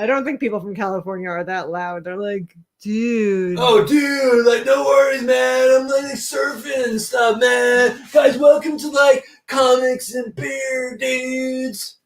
don't think people from California are that loud. They're like, dude. Oh, dude, like, no worries, man. I'm like surfing and stuff, man. Guys, welcome to like comics and beer, dudes.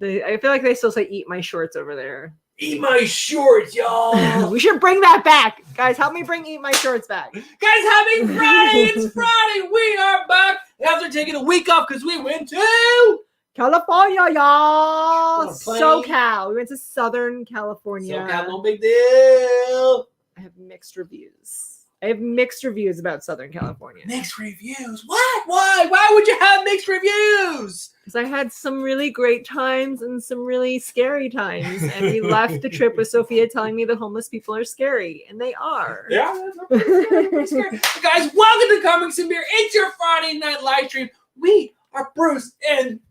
I feel like they still say "eat my shorts" over there. Eat my shorts, y'all. We should bring that back, guys. Help me bring "eat my shorts" back. Guys, happy Friday! It's Friday. We are back after taking a week off because we went to California, y'all. plane. SoCal. We went to Southern California. SoCal, no big deal. I have mixed reviews. I have mixed reviews about Southern California. Mixed reviews? What? Why? Why would you have mixed reviews? Because I had some really great times and some really scary times. And we left the trip with Sophia telling me that homeless people are scary. And they are. Yeah, pretty scary. Guys, welcome to Comics and Beer. It's your Friday night live stream. We are Bruce and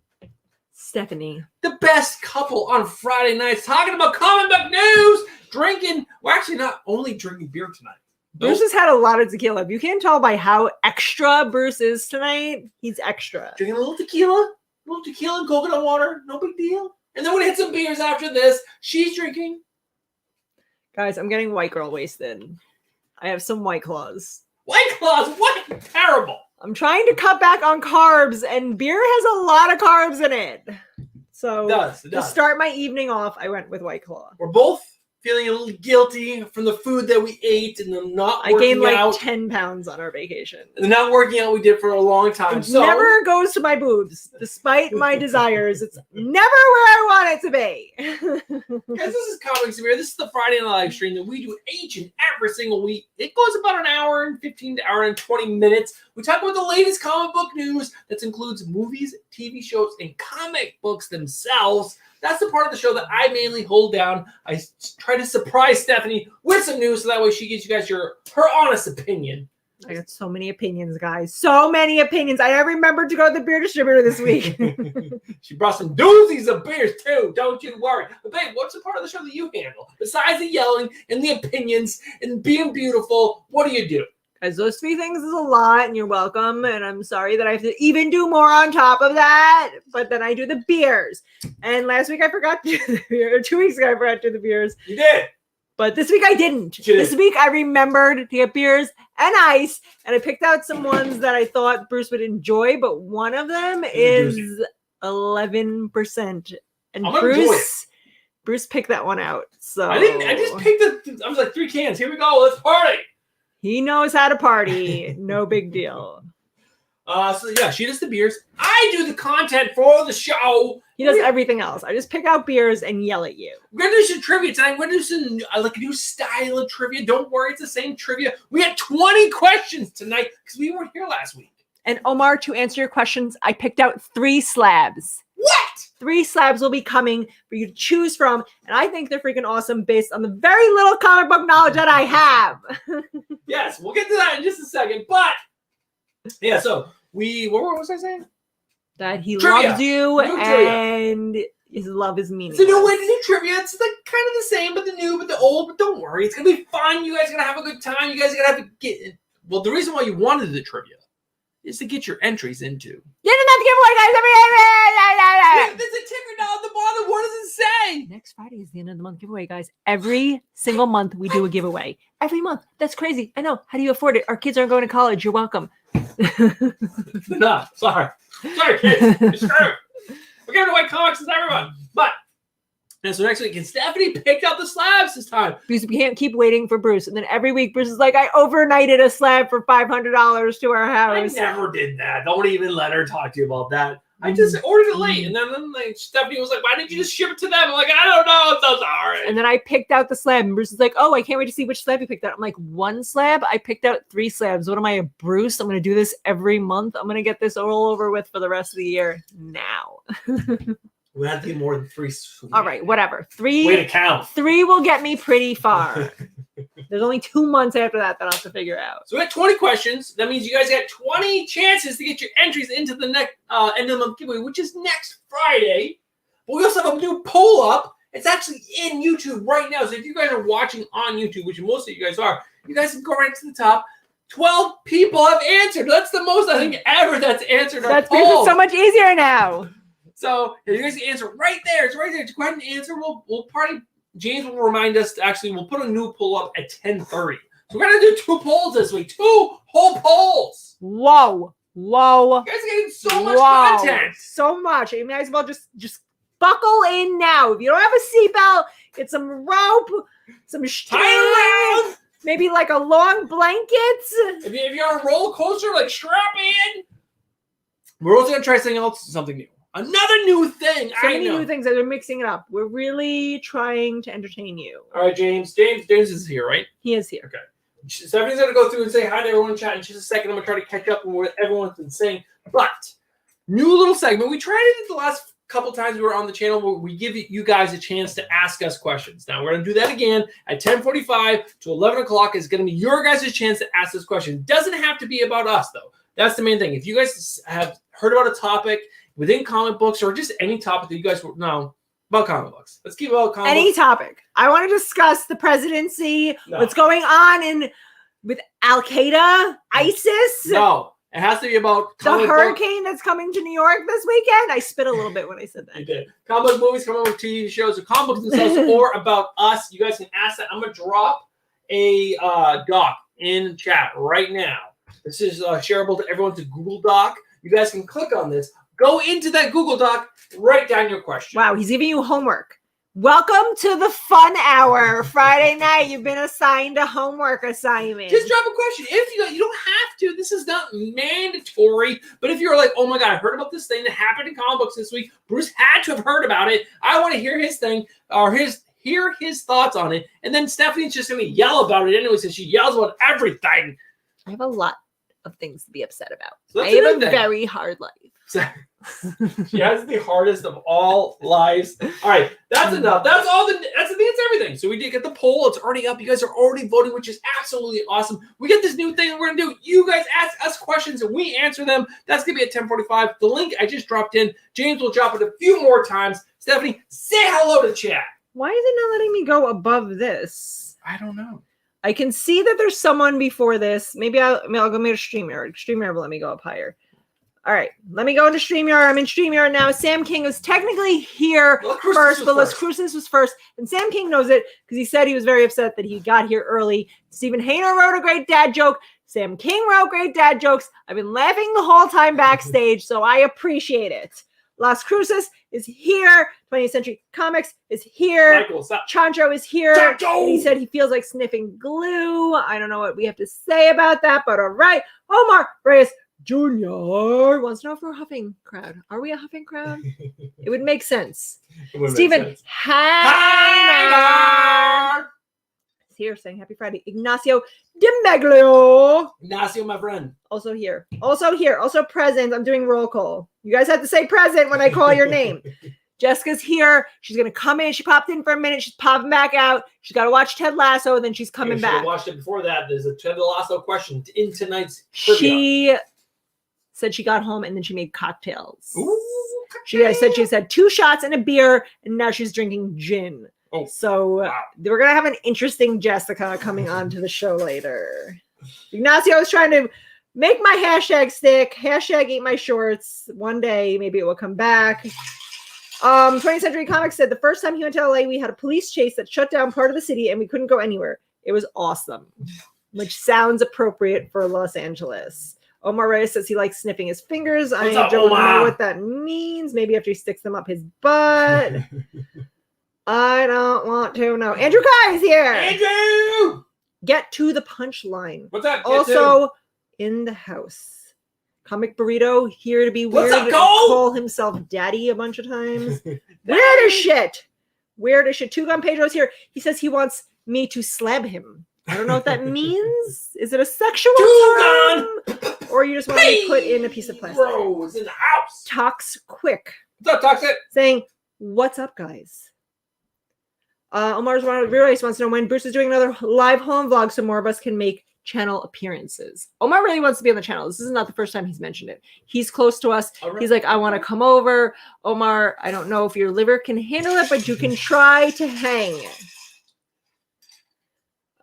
Stephanie, the best couple on Friday nights, talking about comic book news, drinking. We're actually not only drinking beer tonight. Bruce has had a lot of tequila. If you can't tell by how extra Bruce is tonight, he's extra. Drinking a little tequila and coconut water, no big deal. And then we're gonna hit some beers after this. She's drinking. Guys, I'm getting white girl wasted. I have some White Claws. White Claws, what? Terrible. I'm trying to cut back on carbs, and beer has a lot of carbs in it. So it does. To start my evening off, I went with White Claw. We're both feeling a little guilty from the food that we ate and them not working out. I gained like 10 pounds on our vacation. And the not working out we did for a long time. It never goes to my boobs, despite my desires. It's never where I want it to be. Guys, this is Comics and Beer. This is the Friday night live stream that we do each and every single week. It goes about an hour and 15 to hour and 20 minutes. We talk about the latest comic book news. That includes movies, TV shows, and comic books themselves. That's the part of the show that I mainly hold down. I try to surprise Stephanie with some news so that way she gives you guys her honest opinion. I got so many opinions, guys. So many opinions. I remembered to go to the beer distributor this week. She brought some doozies of beers too. Don't you worry. But babe, what's the part of the show that you handle? Besides the yelling and the opinions and being beautiful, what do you do? Guys, those 3 things is a lot, and you're welcome. And I'm sorry that I have to even do more on top of that. But then I do the beers. And last week I forgot to do the beer. Or 2 weeks ago I forgot to do the beers. You did. But this week I didn't. This week I remembered to get beers and ice. And I picked out some ones that I thought Bruce would enjoy. But one of them is 11%. And Bruce picked that one out. So I just picked I was like 3 cans. Here we go. Let's party. He knows how to party. No big deal. So yeah, she does the beers. I do the content for the show. He does everything else. I just pick out beers and yell at you. We're gonna do some trivia tonight. We're gonna do some like a new style of trivia. Don't worry, it's the same trivia. We had 20 questions tonight because we weren't here last week. And Omar, to answer your questions, I picked out 3 slabs. What? 3 slabs will be coming for you to choose from, and I think they're freaking awesome based on the very little comic book knowledge that I have. Yes, we'll get to that in just a second. But yeah, so what was I saying? That he Trivia. loves you and his love is meaningless. It's a new way to do trivia. It's like kind of the same, but the new, but the old. But don't worry, it's gonna be fun. You guys are gonna have a good time. You guys are gonna have to get. Well, the reason why you wanted the trivia is to get your entries into. Get enough giveaway, guys. There's a ticker down at the bottom. What does it say? Next Friday is the end of the month giveaway, guys. Every single month we do a giveaway. Every month. That's crazy. I know. How do you afford it? Our kids aren't going to college. You're welcome. They're not. Sorry, kids. You're screwed. We're giving away comics to everyone. But and so next week, and Stephanie picked out the slabs this time. Because we can't keep waiting for Bruce. And then every week, Bruce is like, I overnighted a slab for $500 to our house. I never did that. Don't even let her talk to you about that. I just ordered it late. And then like, Stephanie was like, why didn't you just ship it to them? I'm like, I don't know. I'm so sorry. And then I picked out the slab. And Bruce is like, oh, I can't wait to see which slab you picked out. I'm like, 1 slab? I picked out 3 slabs. What am I, a Bruce? I'm going to do this every month. I'm going to get this all over with for the rest of the year now. We have to get more than 3. All right, whatever. 3. Way to count. 3 will get me pretty far. There's only 2 months after that I'll have to figure out. So we had 20 questions. That means you guys got 20 chances to get your entries into the next end of the month giveaway, which is next Friday. But we also have a new poll up. It's actually in YouTube right now. So if you guys are watching on YouTube, which most of you guys are, you guys can go right to the top. 12 people have answered. That's the most I think ever that's answered our That's poll. because it's so much easier now. So if you guys can answer right there. It's right there. Just go ahead and answer. We'll probably James will remind us to actually, we'll put a new poll up at 10:30. So we're going to do 2 polls this week. 2 whole polls. Whoa. You guys are getting so much content. So much. You might as well just buckle in now. If you don't have a seatbelt, get some rope, some string, around. maybe like a long blanket. If you're on a roller coaster, like strap in. We're also going to try something new. Another new thing. So many new things that are mixing it up. We're really trying to entertain you. All right, James. James is here, right? He is here. Okay. Stephanie's going to go through and say hi to everyone in chat in just a second. I'm going to try to catch up on what everyone's been saying. But, new little segment. We tried it the last couple times we were on the channel where we give you guys a chance to ask us questions. Now, we're going to do that again at 10:45 to 11 o'clock. It's going to be your guys' chance to ask this question. It doesn't have to be about us, though. That's the main thing. If you guys have heard about a topic within comic books or just any topic that you guys know about comic books. Let's keep it about comic books. Any topic. I want to discuss the presidency, what's going on with Al-Qaeda, ISIS. No, it has to be about the hurricane that's coming to New York this weekend. I spit a little bit when I said that. You did. Comic book movies, comic book TV shows, or comic books themselves, or about us. You guys can ask that. I'm going to drop a doc in chat right now. This is shareable to everyone to Google Doc. You guys can click on this. Go into that Google Doc, write down your question. Wow, he's giving you homework. Welcome to the fun hour. Friday night, you've been assigned a homework assignment. Just drop a question. If you don't have to. This is not mandatory. But if you're like, oh my God, I heard about this thing that happened in comic books this week. Bruce had to have heard about it. I want to hear his thing or hear his thoughts on it. And then Stephanie's just going to yell about it anyway, since she yells about everything. I have a lot of things to be upset about. So I have a very hard life. She has the hardest of all lives. All right, that's enough. That's everything. So we did get the poll. It's already up. You guys are already voting, which is absolutely awesome. We get this new thing that we're gonna do. You guys ask us questions and we answer them. That's gonna be at 10:45. The link I just dropped in. James will drop it a few more times. Stephanie, say hello to chat. Why is it not letting me go above this? I don't know. I can see that there's someone before this. Maybe I'll go make a StreamYard. StreamYard will let me go up higher. All right, let me go into StreamYard. I'm in StreamYard now. Sam King was technically here first, but Las Cruces was first. And Sam King knows it because he said he was very upset that he got here early. Stephen Hayner wrote a great dad joke. Sam King wrote great dad jokes. I've been laughing the whole time backstage, so I appreciate it. Las Cruces is here. 20th Century Comics is here. Chancho is here. He said he feels like sniffing glue. I don't know what we have to say about that, but all right. Omar Reyes Jr. wants to know if we're a huffing crowd. Are we a huffing crowd? It would make sense. Stephen Hayner is here saying happy Friday. Ignacio Dimeglio. Ignacio, my friend. Also here. Also present. I'm doing roll call. You guys have to say present when I call your name. Jessica's here. She's going to come in. She popped in for a minute. She's popping back out. She's got to watch Ted Lasso, and then she's coming back. Watched it before that. There's a Ted Lasso question in tonight's trivia. She said she got home, and then she made cocktails. Ooh, She said she's had 2 shots and a beer, and now she's drinking gin. Oh, so wow. We're going to have an interesting Jessica coming on to the show later. Ignacio is trying to make my hashtag stick. Hashtag eat my shorts. One day, maybe it will come back. 20th Century Comics said the first time he went to LA, we had a police chase that shut down part of the city and we couldn't go anywhere. It was awesome, which sounds appropriate for Los Angeles. Omar Reyes says he likes sniffing his fingers. I don't know what that means. Maybe after he sticks them up his butt. I don't want to know. Andrew Kai is here. Andrew! Get to the punchline. What's up? Also in the house. Comic Burrito here to be weird. What's up, call himself daddy a bunch of times. Weird as shit. Weird as shit. Two Gun Pedro's here. He says he wants me to slab him. I don't know what that means. Is it a sexual term? Or you just want me to put in a piece of plastic? Bro, it's in the house. Talks quick. What's up, Toxic? Saying, what's up, guys? Omar's Reyes wants to know when Bruce is doing another live home vlog so more of us can make channel appearances. Omar really wants to be on the channel. This is not the first time he's mentioned it. He's close to us. He's like, I want to come over. Omar, I don't know if your liver can handle it, but you can try to hang.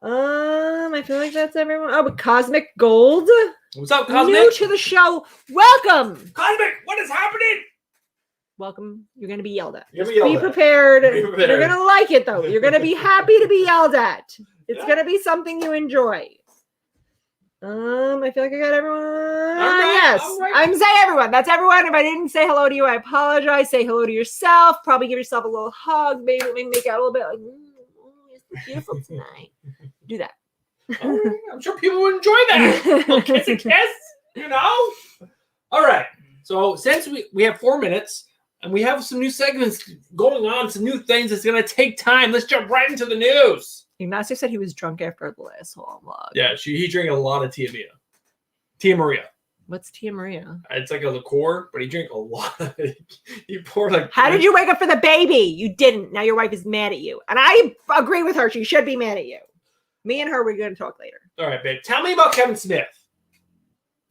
I feel like that's everyone. Oh, but Cosmic Gold. What's up, Cosmic? New to the show. Welcome. Cosmic, what is happening? welcome. You're going to be yelled at. You're gonna Just be be yelled at. prepared. Be prepared. You're going to like it, though. You're going to be happy to be yelled at. It's Yeah. going to be something you enjoy. I feel like I got everyone. right, Yes, all right. I'm saying everyone. That's everyone. If I didn't say hello to you, I apologize. Say hello to yourself. Probably give yourself a little hug. Maybe make out a little bit like, it's beautiful tonight. Do that. All right, I'm sure people would enjoy that. Little kiss and kiss, you know? All right. So since we have 4 minutes and we have some new segments going on, some new things, it's going to take time. Let's jump right into the news. Ignacio said he was drunk after the last whole vlog. Yeah, he drank a lot of Tia Maria. What's Tia Maria? It's like a liqueur, but he drank a lot of it. He poured like. How did you wake up for the baby? You didn't. Now your wife is mad at you. And I agree with her. She should be mad at you. Me and her, we're going to talk later. All right, babe. Tell me about Kevin Smith.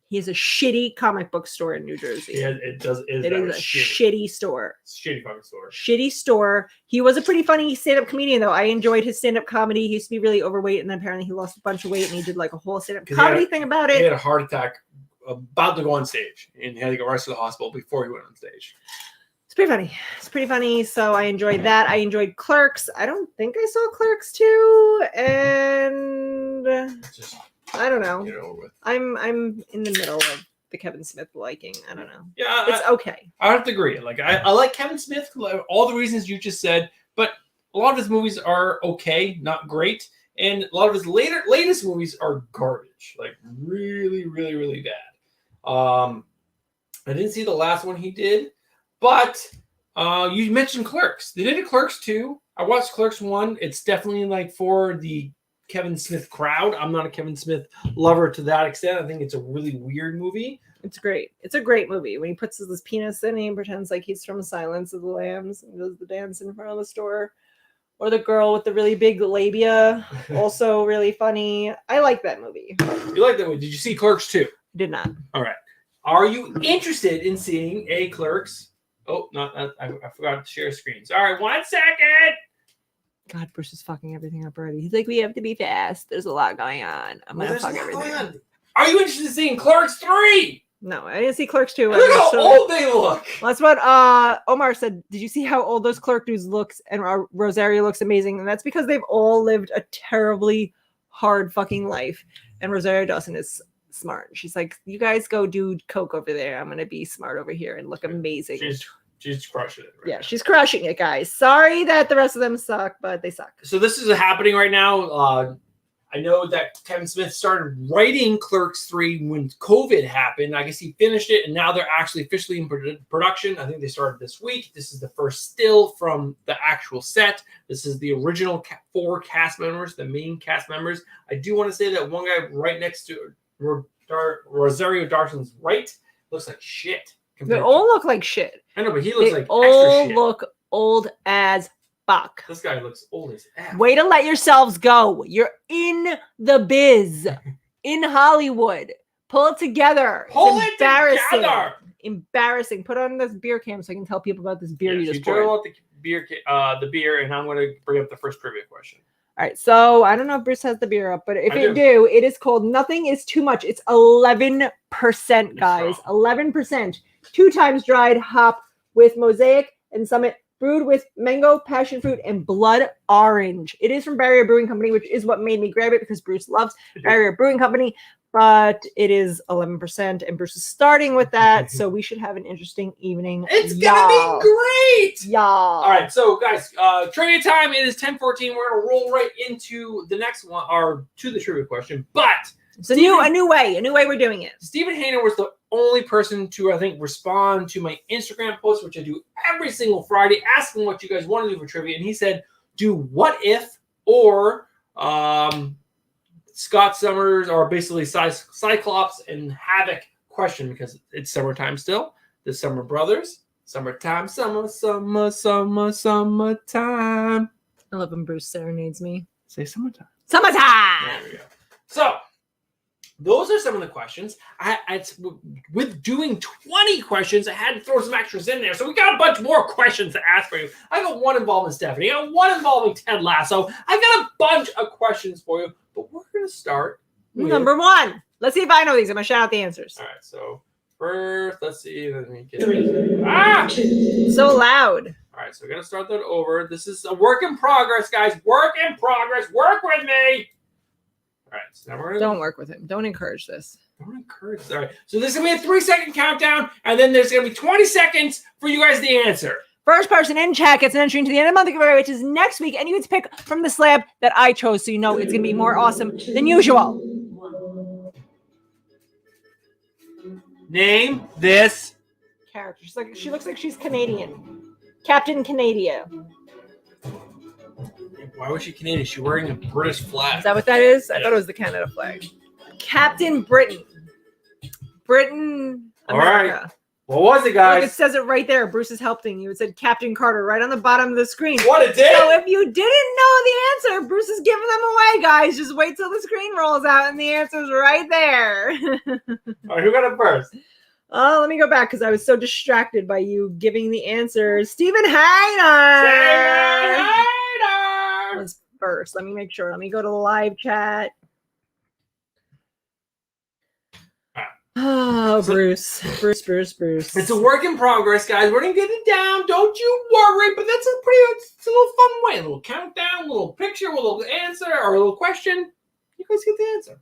He has a shitty comic book store in New Jersey. Yeah, it is a shitty store. Shitty fucking store. Shitty store. He was a pretty funny stand-up comedian, though. I enjoyed his stand-up comedy. He used to be really overweight, and then apparently he lost a bunch of weight, and he did like a whole stand-up comedy thing about it. He had a heart attack about to go on stage, and he had to go rushed to the hospital before he went on stage. It's pretty funny. It's pretty funny. So I enjoyed that. I enjoyed Clerks. I don't think I saw Clerks 2, and Just I don't know. get it over with. I'm in the middle of the Kevin Smith liking. I don't know. Yeah, It's okay. I have to agree. Like I like Kevin Smith for all the reasons you just said, but a lot of his movies are okay, not great, and a lot of his latest movies are garbage, like really, really, really bad. I didn't see the last one he did, but you mentioned Clerks. They did a Clerks 2. I watched Clerks 1. It's definitely like for the Kevin Smith crowd. I'm not a Kevin Smith lover to that extent. I think it's a really weird movie. It's great. It's a great movie. When he puts his penis in, he pretends like he's from Silence of the Lambs and does the dance in front of the store. Or the girl with the really big labia, also really funny. I like that movie. You like that movie? Did you see Clerks 2? Did not. All right. Are you interested in seeing a Clerks? Oh, no, I forgot to share screens. All right, 1 second. God, Bruce is fucking everything up already. He's like, we have to be fast. There's a lot going on. I'm gonna fuck everything up. Are you interested in seeing Clerks 3? No, I didn't see Clerks 2. Look how old they look. Well, that's what Omar said. Did you see how old those Clerk dudes looks? And Rosario looks amazing. And that's because they've all lived a terribly hard fucking life. And Rosario Dawson is smart. She's like, you guys go do coke over there. I'm gonna be smart over here and look amazing. She's crushing it. Yeah, she's crushing it, guys. Sorry that the rest of them suck, but they suck. So this is happening right now. I know that Kevin Smith started writing Clerks 3 when COVID happened. I guess he finished it, and now they're actually officially in production. I think they started this week. This is the first still from the actual set. This is the original 4 cast members, the main cast members. I do want to say that one guy right next to Rosario Dawson's right looks like shit. They all look like shit. I know, but he looks like all extra shit. look old as fuck. This guy looks old as F. Way to let yourselves go. You're in the biz, in Hollywood. Pull it together. Pull it's it together. Embarrassing. Put on this beer cam so I can tell people about this beer you just poured. poured. Out the beer, and I'm going to bring up the first trivia question. All right, so I don't know if Bruce has the beer up, but if you do, it is called Nothing Is Too Much. It's 11%, guys. 11%. 2 times dried hop with Mosaic and Summit, brewed with mango, passion fruit, and blood orange. It is from Barrier Brewing Company, which is what made me grab it because Bruce loves Barrier Brewing Company. But it is 11%, and Bruce is starting with that, so we should have an interesting evening. It's gonna be great, y'all. All right, so guys, trivia time. It is 10:14. We're gonna roll right into the next one, or to the trivia question. But it's a new way we're doing it. Stephen Hayner was the only person to, I think, respond to my Instagram post, which I do every single Friday, asking what you guys want to do for trivia, and he said, "Do what if or Scott Summers, or basically Cyclops and Havoc question," because it's summertime still. The Summer Brothers, summertime, summertime. I love when Bruce serenades me. Say summertime. Summertime. There we go. So those are some of the questions. With doing 20 questions, I had to throw some extras in there. So we got a bunch more questions to ask for you. I got one involving Stephanie. I got one involving Ted Lasso. I got a bunch of questions for you. But we're going to start with number 1. Let's see if I know these. I'm going to shout out the answers. All right. So First, let's see. Let me get it. So loud. All right, so we're gonna start that over. This is a work in progress, guys. Work in progress. Work with me. All right, so now we're gonna Don't work with him. Don't encourage this. don't encourage. All right, so this is gonna be a 3-second countdown, and then there's gonna be 20 seconds for you guys to answer. First person in chat gets an entry into the end of the month giveaway, which is next week, and you get to pick from the slab that I chose, so you know it's gonna be more awesome than usual. Name this Character. She looks like she's Canadian. Captain Canada. Why was she Canadian? She's wearing a British flag. Is that what that is? I thought it was the Canada flag. Captain Britain. Britain, America. All right. What was it, guys? Look, it says it right there. Bruce is helping you. It said Captain Carter right on the bottom of the screen. What it did? So if you didn't know the answer, Bruce is giving them away, guys. Just wait till the screen rolls out and the answer's right there. All right, who got it first? Oh, let me go back because I was so distracted by you giving the answers. Stephen Hayner was first. Let me make sure. Let me go to the live chat. Oh, Bruce. It's a work in progress, guys. We're gonna get it down. Don't you worry. But that's it's a little fun way. A little countdown, a little picture, a little answer, or a little question. You guys get the answer.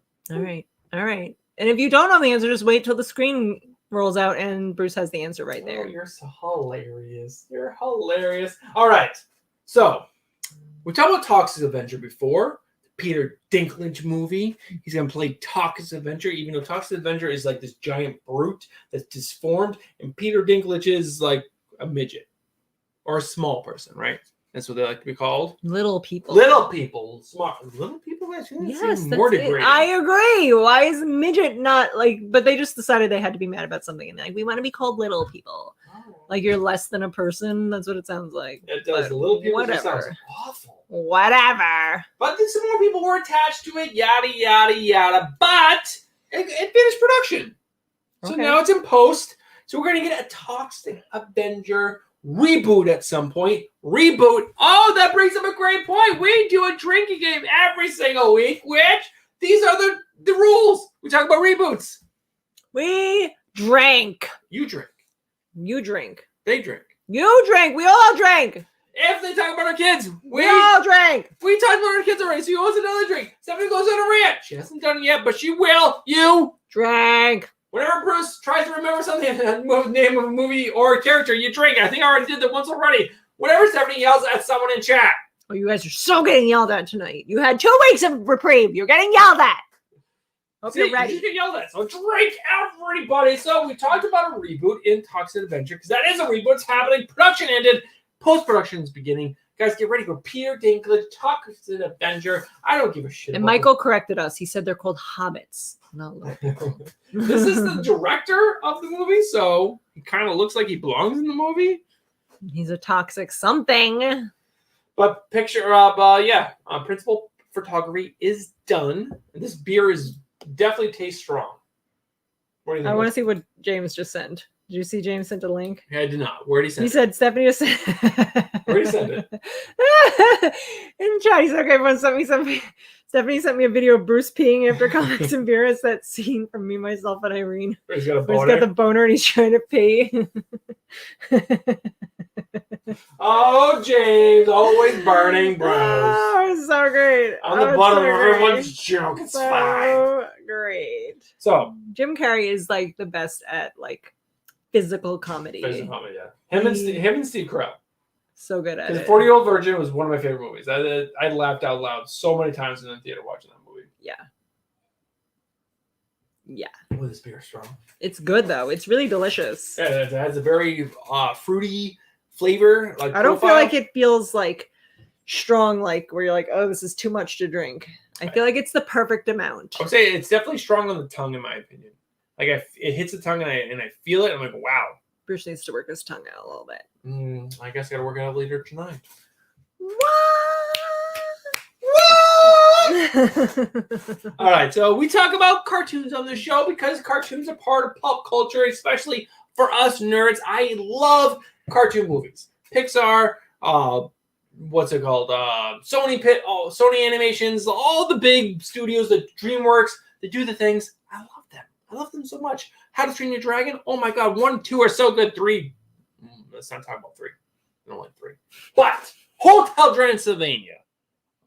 All right. And if you don't know the answer, just wait till the screen rolls out and Bruce has the answer right there. Oh, you're so hilarious. You're hilarious. All right. So we talked about Toxic Avenger before. Peter Dinklage movie. He's going to play Toxic Avenger, even though Toxic Avenger is like this giant brute that's disformed, and Peter Dinklage is like a midget or a small person, right? That's what they like to be called. Little people. Little people. Smart. Little people? Yes, more degrading. I agree. Why is midget not like, but they just decided they had to be mad about something. And like, we want to be called little people. Oh. Like you're less than a person. That's what it sounds like. It does. The little people just sounds awful. Whatever. But then some more people were attached to it, yada, yada, yada. But it finished production. So now it's in post. So we're going to get a Toxic Avenger reboot at some point. Reboot. Oh, that brings up a great point. We do a drinking game every single week, which these are the rules. We talk about reboots. We drink. You drink. You drink. They drink. You drink. We all drink. If they talk about our kids, we all drink. We talked about our kids already, so you owes another drink. Stephanie goes on a rant. She hasn't done it yet, but she will. You drink. Whenever Bruce tries to remember something, the name of a movie or a character, you drink. I think I already did that once already. Whenever Stephanie yells at someone in chat. Oh, you guys are so getting yelled at tonight. You had 2 weeks of reprieve. You're getting yelled at. Hope you're ready. You get yelled at. So drink, everybody. So we talked about a reboot in Toxic Avenger because that is a reboot. It's happening. Production ended. Post-production is beginning. Guys, get ready for Peter Dinklage, Toxic Avenger. I don't give a shit. And Michael corrected us. He said they're called hobbits. Not little people. This is the director of the movie, so he kind of looks like he belongs in the movie. He's a toxic something. But principal photography is done. And this beer is definitely tastes strong. What do you think? I want to see what James just sent. Did you see James sent a link? Yeah, I did not. Where did he send it? He said Stephanie just sent. Where did he send it? In chat, he said, okay, everyone sent me something. Stephanie sent me a video of Bruce peeing after comics and beer. It's that scene from Me, Myself, and Irene. He's got a boner. He's got the boner and he's trying to pee. Oh, James, always burning bros. Oh, it's so great. On the bottom of everyone's joke. It's so fine. Great. So Jim Carrey is like the best at like physical comedy. Physical comedy, yeah. Him and Steve Carell. So good at it. 40-Year-Old Virgin was one of my favorite movies. I laughed out loud so many times in the theater watching that movie. Yeah. Yeah. Oh, this beer is strong. It's good though. It's really delicious. Yeah, it has a very fruity flavor. Like I don't feel like it feels like strong, like where you're like, oh, this is too much to drink. I feel like it's the perfect amount. I would say it's definitely strong on the tongue, in my opinion. Like it hits the tongue and I feel it. I'm like, wow. Bruce needs to work his tongue out a little bit. I guess I got to work it out later tonight. All right, so we talk about cartoons on this show because cartoons are part of pop culture, especially for us nerds. I love cartoon movies. Pixar, what's it called? Sony Animations, all the big studios, the DreamWorks, they do the things. I love them so much. How to Train Your Dragon. Oh my God, 1 and 2 are so good. 3, let's not talk about 3. I don't like 3. But Hotel Transylvania.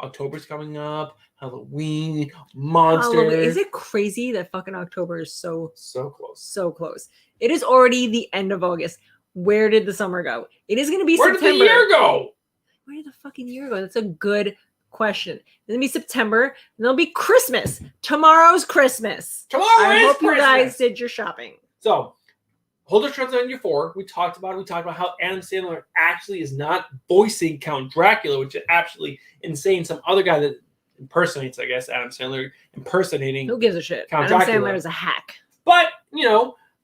October's coming up. Halloween, monsters. Is it crazy that fucking October is so close? So close. It is already the end of August. Where did the summer go? It is going to be Where September. did the year go? Where did the fucking year go? That's a good question. Then it'll be September. And there'll be Christmas. Tomorrow's Christmas. I hope you guys did your shopping. So, Hotel Transylvania 4, we talked about how Adam Sandler actually is not voicing Count Dracula, which is absolutely insane. Some other guy that impersonates, I guess, Adam Sandler impersonating. Who gives a shit? Count Adam Dracula. Sandler is a hack. But,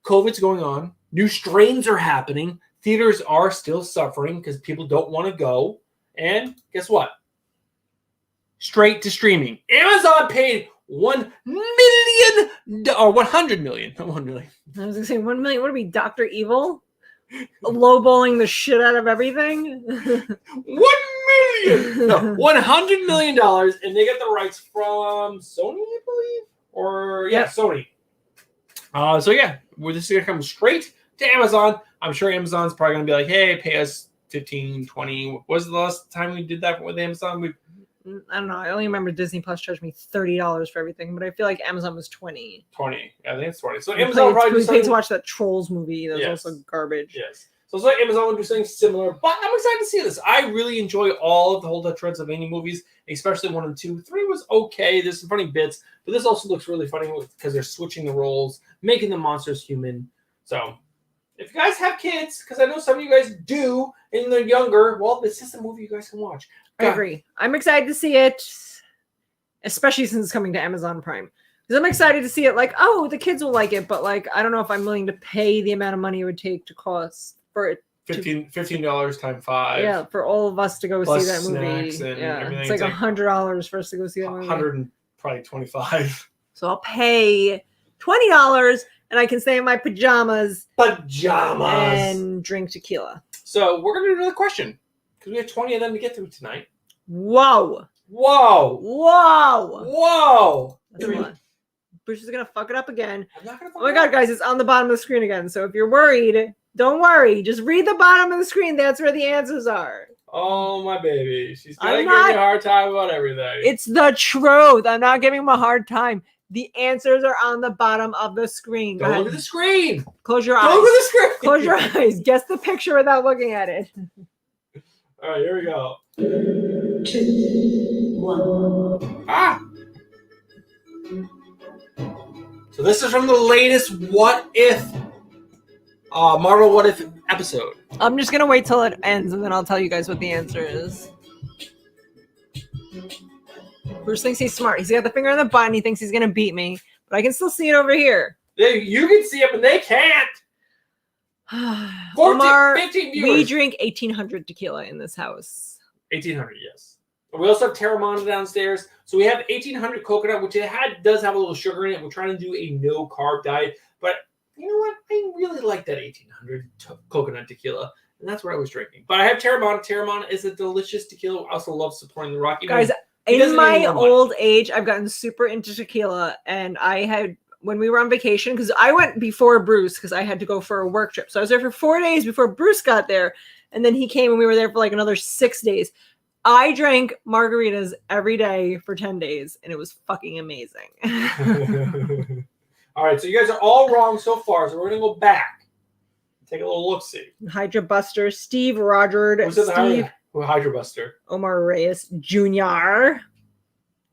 COVID's going on. New strains are happening. Theaters are still suffering because people don't want to go. And guess what? Straight to streaming. Amazon paid $1 million or 100 million. Not 1 million. I was gonna say 1 million. What are we, Dr. Evil? Lowballing the shit out of everything? 1 million! No, $100 million, and they get the rights from Sony, I believe? Or, yeah, Sony. So, yeah, this is going to come straight to Amazon. I'm sure Amazon's probably going to be like, hey, pay us 15, 20. What was the last time we did that with Amazon? I don't know. I only remember Disney Plus charged me $30 for everything, but I feel like Amazon was 20. 20. Yeah, I think it's 20. So Amazon probably we paid to watch that Trolls movie. That was also garbage. Yes. So it's like Amazon would do something similar, but I'm excited to see this. I really enjoy all of the Hotel Transylvania movies, especially 1 and 2. 3 was okay. There's some funny bits, but this also looks really funny because they're switching the roles, making the monsters human. So if you guys have kids, because I know some of you guys do, and they're younger, well, this is a movie you guys can watch. I agree. I'm excited to see it, especially since it's coming to Amazon Prime. Because I'm excited to see it. Like, oh, the kids will like it, but like, I don't know if I'm willing to pay the amount of money it would take to cost for it. $15 times 5. Yeah, for all of us to go see that movie. It's like $100 for us to go see that movie. 125. So I'll pay $20 and I can stay in my pajamas. And drink tequila. So we're gonna do another question because we have 20 of them to get through tonight. Whoa! That's a lot. Bruce is gonna fuck it up again. I'm not gonna. Oh my god, guys, it's on the bottom of the screen again. So if you're worried, don't worry. Just read the bottom of the screen. That's where the answers are. Oh my baby, she's gonna give me a hard time about everything. It's the truth. I'm not giving him a hard time. The answers are on the bottom of the screen. Go look at the screen. Close your eyes. Look at the screen. Close your eyes. Guess the picture without looking at it. All right, here we go. 2, 1. Ah. So this is from the latest What If, Marvel What If episode. I'm just gonna wait till it ends and then I'll tell you guys what the answer is. Bruce thinks he's smart. He's got the finger on the button. He thinks he's gonna beat me, but I can still see it over here. You can see it, but they can't. 15 viewers. We drink 1,800 tequila in this house. 1,800, yes. We also have Terramana downstairs. So we have 1,800 coconut, which does have a little sugar in it. We're trying to do a no-carb diet. But you know what? I really like that 1,800 coconut tequila. And that's what I was drinking. But I have Terramana. Terramana is a delicious tequila. I also love supporting the Rocky. Guys, in my old age, I've gotten super into tequila. And I had, when we were on vacation, because I went before Bruce, because I had to go for a work trip. So I was there for 4 days before Bruce got there. And then he came and we were there for like another 6 days. I drank margaritas every day for 10 days, and it was fucking amazing. All right, so you guys are all wrong so far, so we're going to go back. Take a little look-see. Hydra Buster, Steve Roger, Hydra Buster? Omar Reyes Jr.,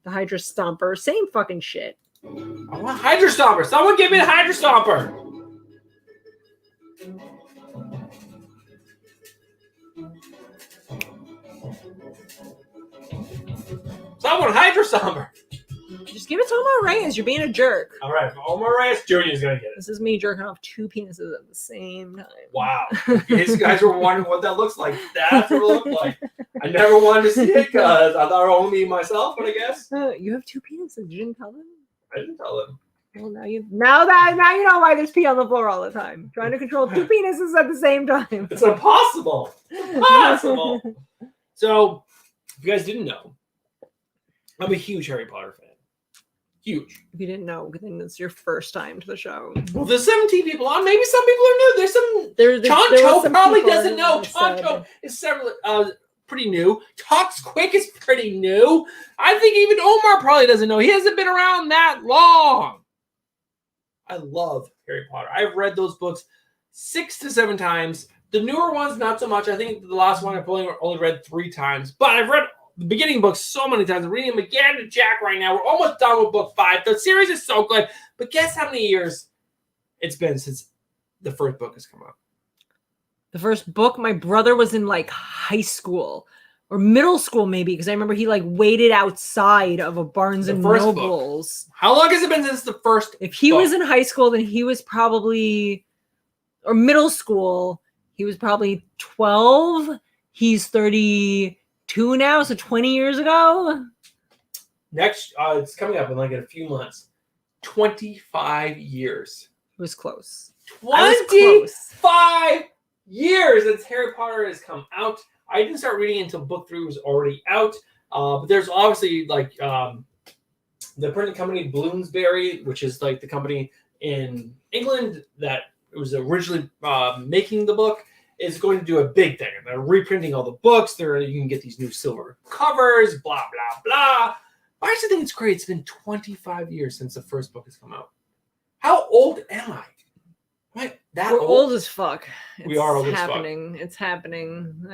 the Hydra Stomper, same fucking shit. I want Hydra Stomper. Someone give me a Hydra Stomper. Someone Hydra Stomper. Just give it to Omar Reyes. You're being a jerk. All right, Omar Reyes Jr. is going to get it. This is me jerking off 2 penises at the same time. Wow. These guys were wondering what that looks like. That's what it looked like. I never wanted to see it because I thought it was only me myself, but I guess. You have 2 penises. You didn't tell them? I didn't tell them. Well, now you know why there's pee on the floor all the time. Trying to control 2 penises at the same time. It's impossible. Impossible. So, if you guys didn't know, I'm a huge Harry Potter fan. Huge. If you didn't know, then it's your first time to the show. Well, there's 17 people on. Maybe some people are new. There's some. There was Chancho some probably people doesn't know. that said- Chancho is several pretty new. Talks Quick is pretty new. I think even Omar probably doesn't know. He hasn't been around that long. I love Harry Potter. I've read those books 6 to 7 times. The newer ones, not so much. I think the last one I've only read 3 times. But I've read the beginning books so many times. I'm reading them again to Jack right now. We're almost done with book 5. The series is so good. But guess how many years it's been since the first book has come out? The first book, my brother was in like high school or middle school, maybe, because I remember he like waited outside of a Barnes and Nobles. Book. How long has it been since the first? If he was in high school, then he was probably, or middle school, he was probably 12. He's 32 now, so 20 years ago. Next, it's coming up in like in a few months. 25 years. It was close. 25 years since Harry Potter has come out. I didn't start reading until book 3 was already out. But there's obviously like the printing company Bloomsbury, which is like the company in England that it was originally making the book, is going to do a big thing. They're reprinting all the books. You can get these new silver covers, blah, blah, blah. I actually think it's great. It's been 25 years since the first book has come out. How old am I? Right? We're old as fuck. We are old as fuck. It's happening.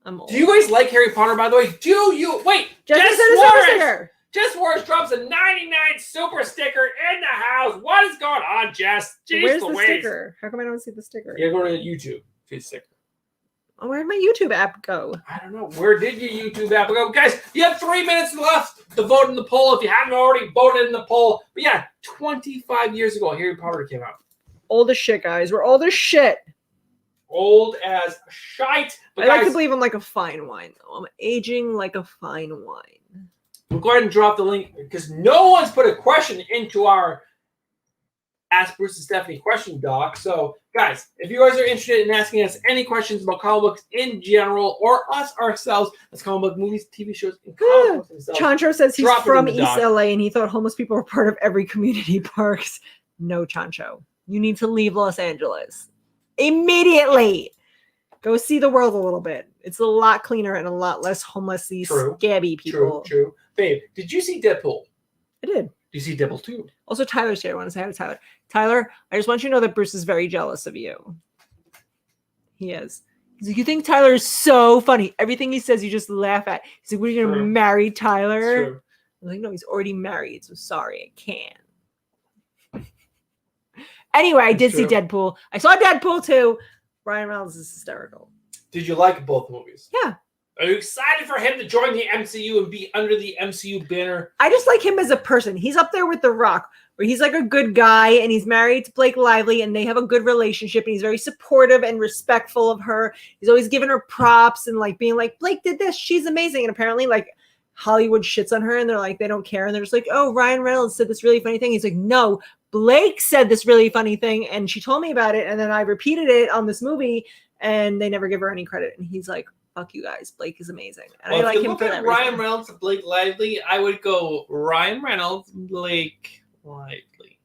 I'm old. Do you guys like Harry Potter, by the way? Do you? Wait. Jess Suarez drops a 99 super sticker in the house. What is going on, Jess? Jeez, where's the sticker? How come I don't see the sticker? You're going to YouTube. See the sticker. Oh, where'd my YouTube app go? I don't know. Where did your YouTube app go? Guys, you have 3 minutes left to vote in the poll if you haven't already voted in the poll. But yeah, 25 years ago, Harry Potter came out. Old as shit, guys. We're old as shit. Old as shite. But I like to believe I'm like a fine wine, though. I'm aging like a fine wine. We'll go ahead and drop the link because no one's put a question into our Ask Bruce and Stephanie question doc. So, guys, if you guys are interested in asking us any questions about comic books in general or us ourselves, as comic book movies, TV shows, and comic books themselves, Chancho says he's from East LA and he thought homeless people were part of every community parks. No, Chancho. You need to leave Los Angeles immediately. Go see the world a little bit. It's a lot cleaner and a lot less homelessy, scabby people. True. Babe, did you see Deadpool? I did. You see Deadpool 2? Also, Tyler's here. I want to say hi to Tyler. Tyler, I just want you to know that Bruce is very jealous of you. He is. He's like, you think Tyler is so funny. Everything he says, you just laugh at. He's like, what are you going to marry Tyler? I'm like, no, he's already married. So sorry, I can't. Anyway, I did see Deadpool. I saw Deadpool 2. Ryan Reynolds is hysterical. Did you like both movies? Yeah. Are you excited for him to join the MCU and be under the MCU banner? I just like him as a person. He's up there with The Rock, where he's like a good guy and he's married to Blake Lively and they have a good relationship and he's very supportive and respectful of her. He's always giving her props and like being like, Blake did this. She's amazing. And apparently like Hollywood shits on her and they're like, they don't care. And they're just like, oh, Ryan Reynolds said this really funny thing. He's like, no, Blake said this really funny thing. And she told me about it. And then I repeated it on this movie and they never give her any credit. And he's like, fuck you guys. Blake is amazing. And I like him for that. Ryan Reynolds and Blake Lively, I would go Ryan Reynolds, Blake Lively.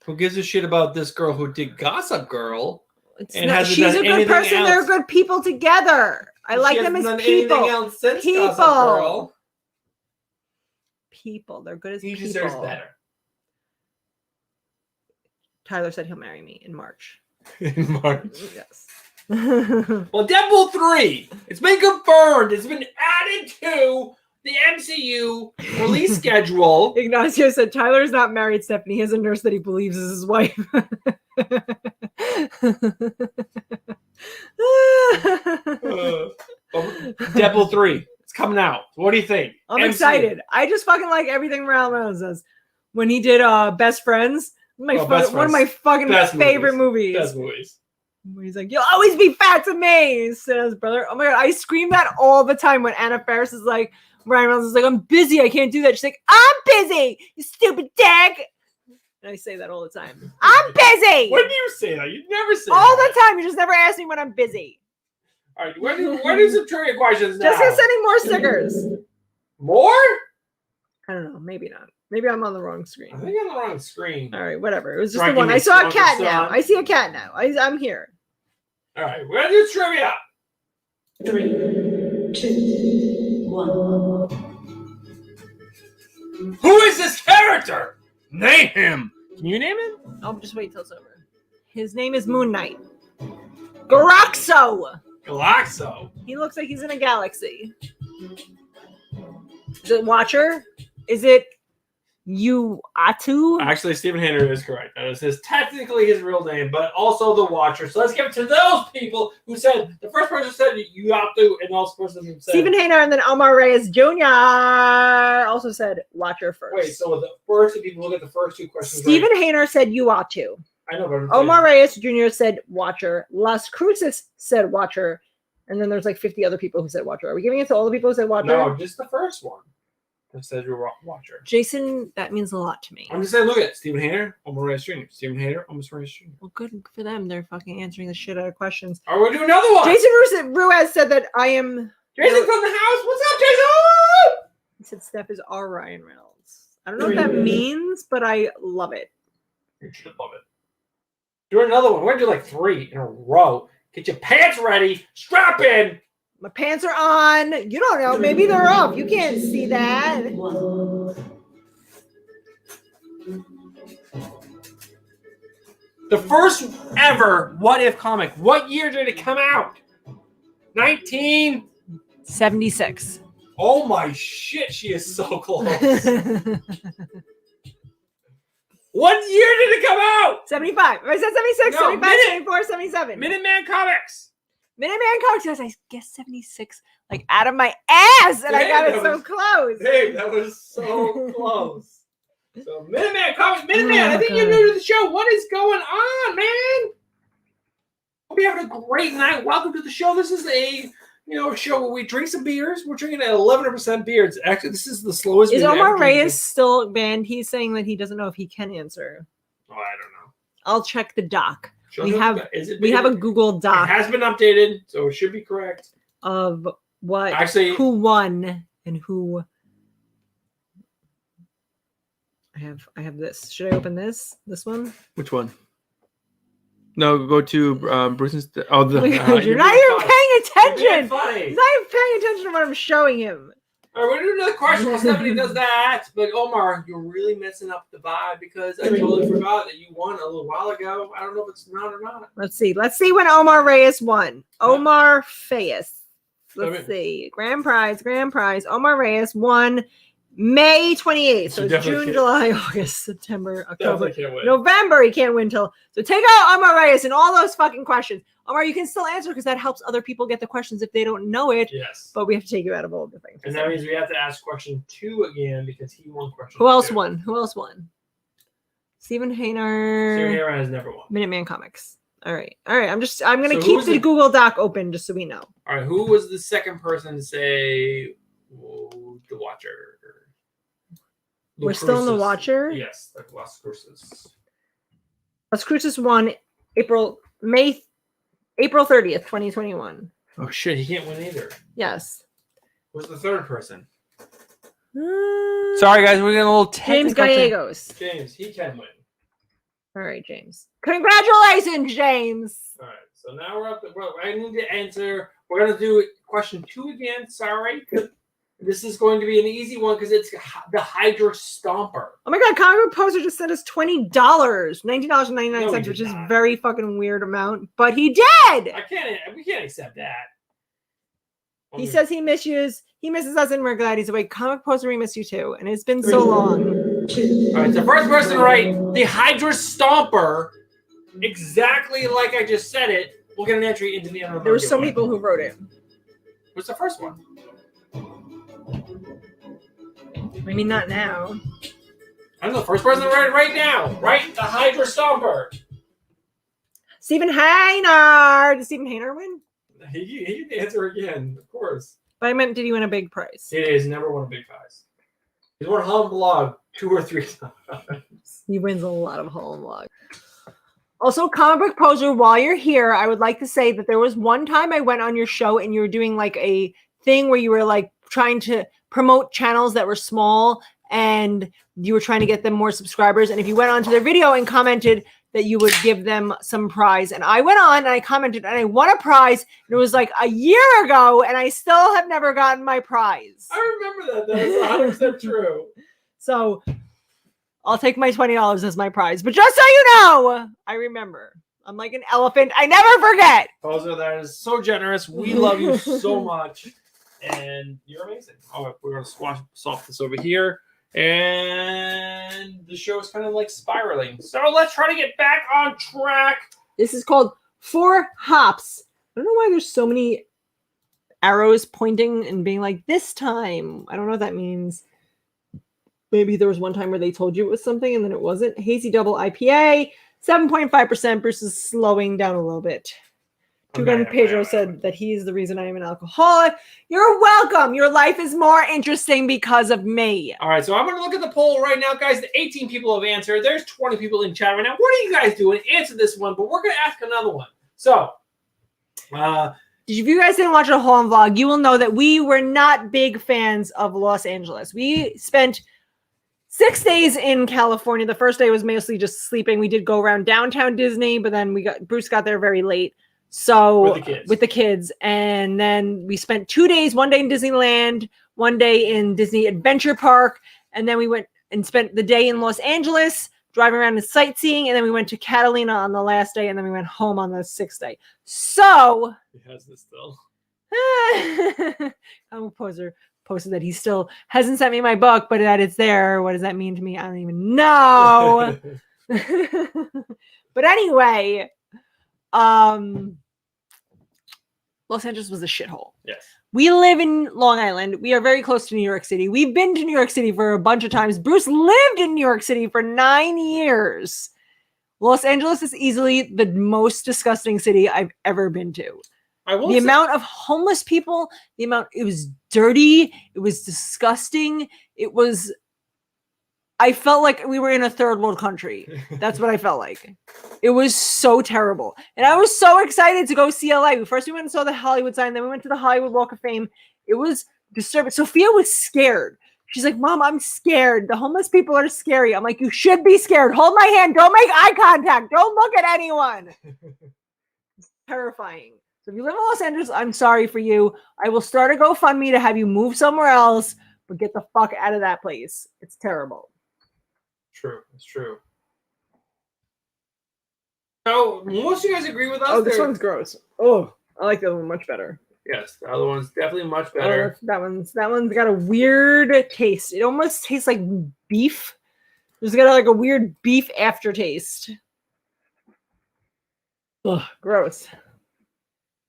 Who gives a shit about this girl who did Gossip Girl? She's a good person. Else. They're good people together. I like them as people. People. They're good as people. He deserves better. Tyler said he'll marry me in March. In March. Yes. Well, Deadpool 3, it's been confirmed. It's been added to the MCU release schedule. Ignacio said Tyler's not married, Stephanie. He has a nurse that he believes is his wife. Deadpool 3, it's coming out. What do you think? I'm excited. I just fucking like everything Ryan Reynolds does. When he did Best Friends, one of my fucking favorite movies. Best movies. He's like, you'll always be fat to me, he says, brother. Oh my God, I scream that all the time when Anna Faris is like, Ryan Reynolds is like, I'm busy, I can't do that. She's like, I'm busy, you stupid dick. And I say that all the time. I'm busy. When do you say that? You never say all that. The time. You just never ask me when I'm busy. All right, where do some trivia questions now? Just sending more stickers. More? I don't know. Maybe not. Maybe I'm on the wrong I screen. think I'm on the wrong screen. All right, whatever. It was just Striking the one. I me saw a slow cat for now. sun. I see a cat now. I'm here. All right, we're gonna do trivia. 3, 2, 1. Who is this character? Name him. Can you name him? I'll just wait till it's over. His name is Moon Knight. Garaxo. Galaxo. He looks like he's in a galaxy. Is it Watcher? Is it Uatu? Actually, Stephen Hayner is correct. That is technically his real name, but also the Watcher. So let's give it to those people who said the first person said you have to, and also the person who said. Stephen Hayner and then Omar Reyes Jr. also said Watcher first. Wait, so the first two people look at the first two questions. Stephen Hayner said Uatu. I know, but Omar Reyes Jr. said Watcher. Las Cruces said Watcher. And then there's like 50 other people who said Watcher. Are we giving it to all the people who said Watcher? No, just the first one that said you're a Watcher. Jason, that means a lot to me. I'm just saying, look at it. Stephen Hayner, Omar Reyes Jr. Stephen Hayner, Omar Reyes Jr. Well, good for them. They're fucking answering the shit out of questions. All right, we'll do another one. Jason Ruiz said that I am. Jason from the house. What's up, Jason? He said Steph is our Ryan Reynolds. I don't know what that means, but I love it. You should love it. Do another one. We're gonna do like 3 in a row. Get your pants ready. Strap in. My pants are on. You don't know. Maybe they're off. You can't see that. 1. The first ever What If comic. What year did it come out? 76. Oh my shit, she is so close. What year did it come out? 75. I said 76, No, 75, minute. 74, 77. Minuteman Comics. Minuteman Comics says, I guess 76, like out of my ass, and I got Dang, it that so was- close. Hey, that was so close. So Minuteman Comics, Minuteman, Oh, I think God. you're new to the show. What is going on, man? Hope you're having a great night. Welcome to the show. This is a show where we drink some beers. We're drinking at 11% beers. Actually, this is the slowest. Is we've Omar ever drinking. Reyes still banned? He's saying that he doesn't know if he can answer. Oh, I don't know. I'll check the doc. Show We them- have- is it We have a Google It doc has been updated, so it should be correct. of what, Actually, who won and who. I have this. Should I open this? This one? Which one? No, go to Bruce's. Oh, the. You're not you're even being paying You're attention. funny. He's not even paying attention to what I'm showing him. All right, we're doing another question while Stephanie does that. But Omar, you're really messing up the vibe because I totally forgot that you won a little while ago. I don't know if it's not or not. Let's see. Let's see when Omar Reyes won. Omar Reyes. Let's Okay. see. Grand prize. Omar Reyes won May 28th. So You it's definitely June, can't- July, August, September, October, Definitely can't win. November. He can't win till. So take out Omar Reyes and all those fucking questions. Omar, you can still answer because that helps other people get the questions if they don't know it. Yes. But we have to take you out of all the things. And that means we have to ask question 2 again because he won question Who else 2. won? Stephen Steven Hayner. Hayner has never won. Minuteman Comics. All right. I'm gonna So keep who's the the- Google Doc open just so we know. All right, who was the second person to say the Watcher? We're still in the Cruces. Watcher. Yes, like Las Cruces. Las Cruces won April 30th, 2021. Oh shit, he can't win either. Yes. Who's the third person? Sorry, guys, we're getting a little James technical. Gallegos. James, he can win. All right, James. Congratulations, James. All right, so now we're up to. I need to answer. We're gonna do question 2 again. Sorry, this is going to be an easy one because it's the Hydra Stomper. Oh my God, Comic Book Poser just sent us $20, $19.99, No, he did which is not. very fucking weird amount, but he did. We can't accept that. He says he misses us, and we're glad he's away. Comic Poser, we miss you too, and it's been so long. 2, All right, the first person to write the Hydra Stomper exactly like I just said it, we'll get an entry into the end. There were some people who wrote it. What's the first one? I mean, not now. I'm the first person to write it right now. Write the Hydra Stomper. Stephen Hayner. Did Stephen Hayner win? He can answer again, of course. But I meant, did he win a big prize? He has never won a big prize. He's won Home Blog 2 or 3 times. He wins a lot of home log. Also, Comic Book Poser, while you're here, I would like to say that there was one time I went on your show and you were doing like a thing where you were like trying to promote channels that were small and you were trying to get them more subscribers. And if you went onto their video and commented that you would give them some prize. And I went on and I commented and I won a prize. And it was like a year ago and I still have never gotten my prize. I remember that. That's 100% true. So I'll take my $20 as my prize. But just so you know, I remember. I'm like an elephant. I never forget. Poser, that is so generous. We love you so much. And you're amazing. Oh, we're going to swap this over here. And the show is kind of like spiraling. So let's try to get back on track. This is called 4 Hops. I don't know why there's so many arrows pointing and being like, this time. I don't know what that means. Maybe there was one time where they told you it was something and then it wasn't. Hazy Double IPA, 7.5%. Bruce is slowing down a little bit. Tugan Pedro said that he's the reason I am an alcoholic. You're welcome. Your life is more interesting because of me. All right, so I'm going to look at the poll right now, guys. The 18 people have answered. There's 20 people in chat right now. What are you guys doing? Answer this one, but we're going to ask another one. So, if you guys didn't watch the whole vlog, you will know that we were not big fans of Los Angeles. We spent 6 days in California. The first day was mostly just sleeping. We did go around downtown Disney, but then Bruce got there very late. So with the kids. And then we spent 2 days, one day in Disneyland, one day in Disney Adventure Park. And then we went and spent the day in Los Angeles, driving around and sightseeing. And then we went to Catalina on the last day. And then we went home on the 6th day. So he has this still. Poser posted that he still hasn't sent me my book, but that it's there. What does that mean to me? I don't even know. But anyway, Los Angeles was a shithole. Yes. We live in Long Island. We are very close to New York City. We've been to New York City for a bunch of times. Bruce lived in New York City for 9 years. Los Angeles is easily the most disgusting city I've ever been to. The amount of homeless people, it was dirty. It was disgusting. I felt like we were in a third world country. That's what I felt like. It was so terrible. And I was so excited to go see LA. First we went and saw the Hollywood sign. Then we went to the Hollywood Walk of Fame. It was disturbing. Sophia was scared. She's like, Mom, I'm scared. The homeless people are scary. I'm like, you should be scared. Hold my hand. Don't make eye contact. Don't look at anyone. It's terrifying. So if you live in Los Angeles, I'm sorry for you. I will start a GoFundMe to have you move somewhere else, but get the fuck out of that place. It's terrible. True. It's true. So most of you guys agree with us. Oh, this one's gross. Oh, I like the other one much better. Yes, the other one's definitely much better. Oh, that one's got a weird taste. It almost tastes like beef. It's got like a weird beef aftertaste. Ugh, gross.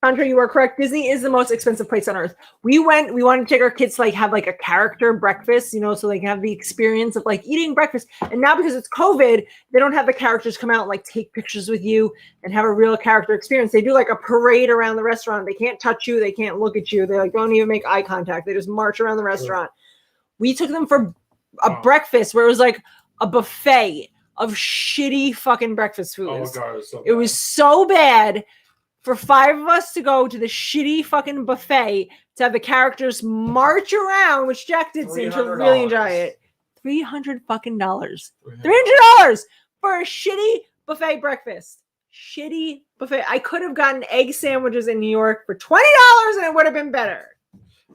Contra, you are correct. Disney is the most expensive place on earth. We wanted to take our kids to like have like a character breakfast, so they can have the experience of like eating breakfast. And now because it's COVID, they don't have the characters come out and like take pictures with you and have a real character experience. They do like a parade around the restaurant. They can't touch you. They can't look at you. They like don't even make eye contact. They just march around the restaurant. We took them for a breakfast where it was like a buffet of shitty fucking breakfast foods. Oh God, it was so bad. For 5 of us to go to the shitty fucking buffet to have the characters march around, which Jack did seem to really enjoy it. $300 fucking dollars. $300 for a shitty buffet breakfast. Shitty buffet. I could have gotten egg sandwiches in New York for $20 and it would have been better.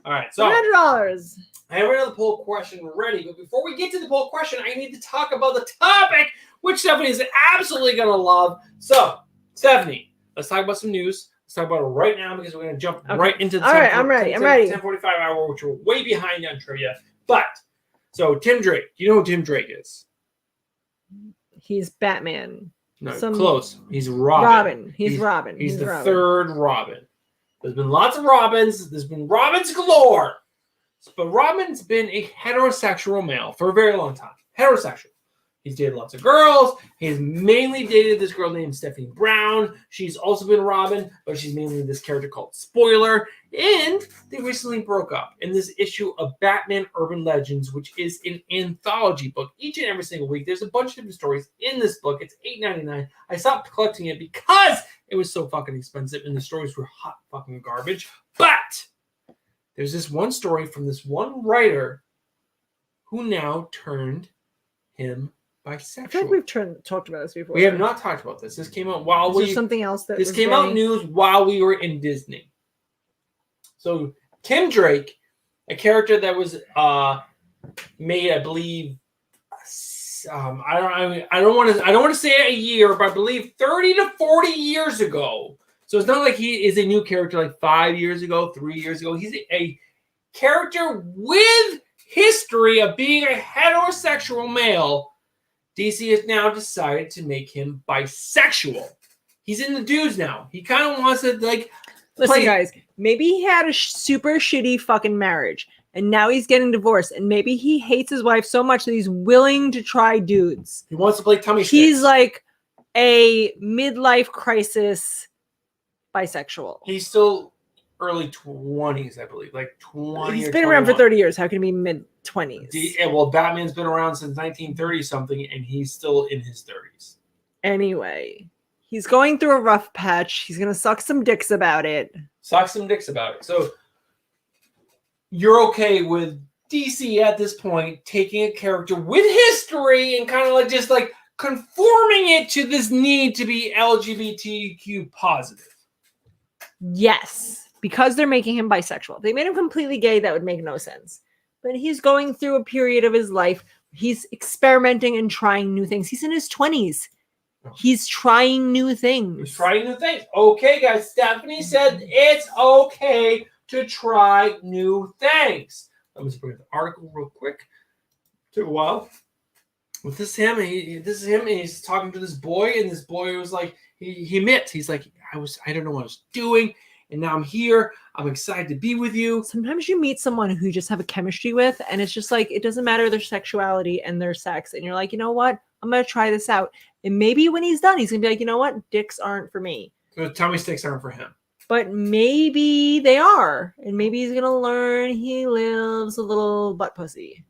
All right, so $300. I have another poll question ready, but before we get to the poll question, I need to talk about the topic, which Stephanie is absolutely going to love. So, Stephanie, let's talk about some news. Let's talk about it right now because we're going to jump right into the All right, I'm ready. 10:45 hour, which we're way behind on trivia. But, so Tim Drake. Do you know who Tim Drake is? He's Batman. No, close. He's Robin. He's Robin. He's the third Robin. There's been lots of Robins. There's been Robins galore. But Robin's been a heterosexual male for a very long time. Heterosexual. He's dated lots of girls. He's mainly dated this girl named Stephanie Brown. She's also been Robin, but she's mainly this character called Spoiler. And they recently broke up in this issue of Batman Urban Legends, which is an anthology book. Each and every single week, there's a bunch of different stories in this book. It's $8.99. I stopped collecting it because it was so fucking expensive and the stories were hot fucking garbage. But there's this one story from this one writer who now turned him bisexual. I feel like we've talked about this before. We have not talked about this. This came out while Is there something else that this was came gay? out news while we were in Disney. So Tim Drake, a character that was made, I believe, I don't want to say a year, but I believe 30 to 40 years ago. So it's not like he is a new character like 5 years ago, 3 years ago. He's a character with history of being a heterosexual male. DC has now decided to make him bisexual. He's in the dudes now. He kind of wants to Listen, guys, maybe he had a super shitty fucking marriage and now he's getting divorced and maybe he hates his wife so much that he's willing to try dudes. He wants to play tummy sticks. He's like a midlife crisis bisexual. He's still early 20s, I believe. Like 20 He's or been around for 21. 30 years. How can he be mid-20s? Well, Batman's been around since 1930-something, and he's still in his 30s. Anyway, he's going through a rough patch. He's going to suck some dicks about it. Suck some dicks about it. So you're okay with DC at this point taking a character with history and kind of like conforming it to this need to be LGBTQ positive. Yes, because they're making him bisexual. If they made him completely gay, that would make no sense. But he's going through a period of his life. He's experimenting and trying new things. He's in his 20s. He's trying new things. He's trying new things. Okay, guys. Stephanie said it's okay to try new things. Let me just bring up the article real quick. Took a while. With this him, this is him, and he's talking to this boy, and this boy was like, he admits, he's like, I don't know what I was doing, and now I'm here. I'm excited to be with you. Sometimes you meet someone who you just have a chemistry with, and it's just like, it doesn't matter their sexuality and their sex, and you're like, you know what? I'm going to try this out. And maybe when he's done, he's going to be like, you know what? Dicks aren't for me. The tummy sticks aren't for him. But maybe they are, and maybe he's going to learn he lives a little butt pussy.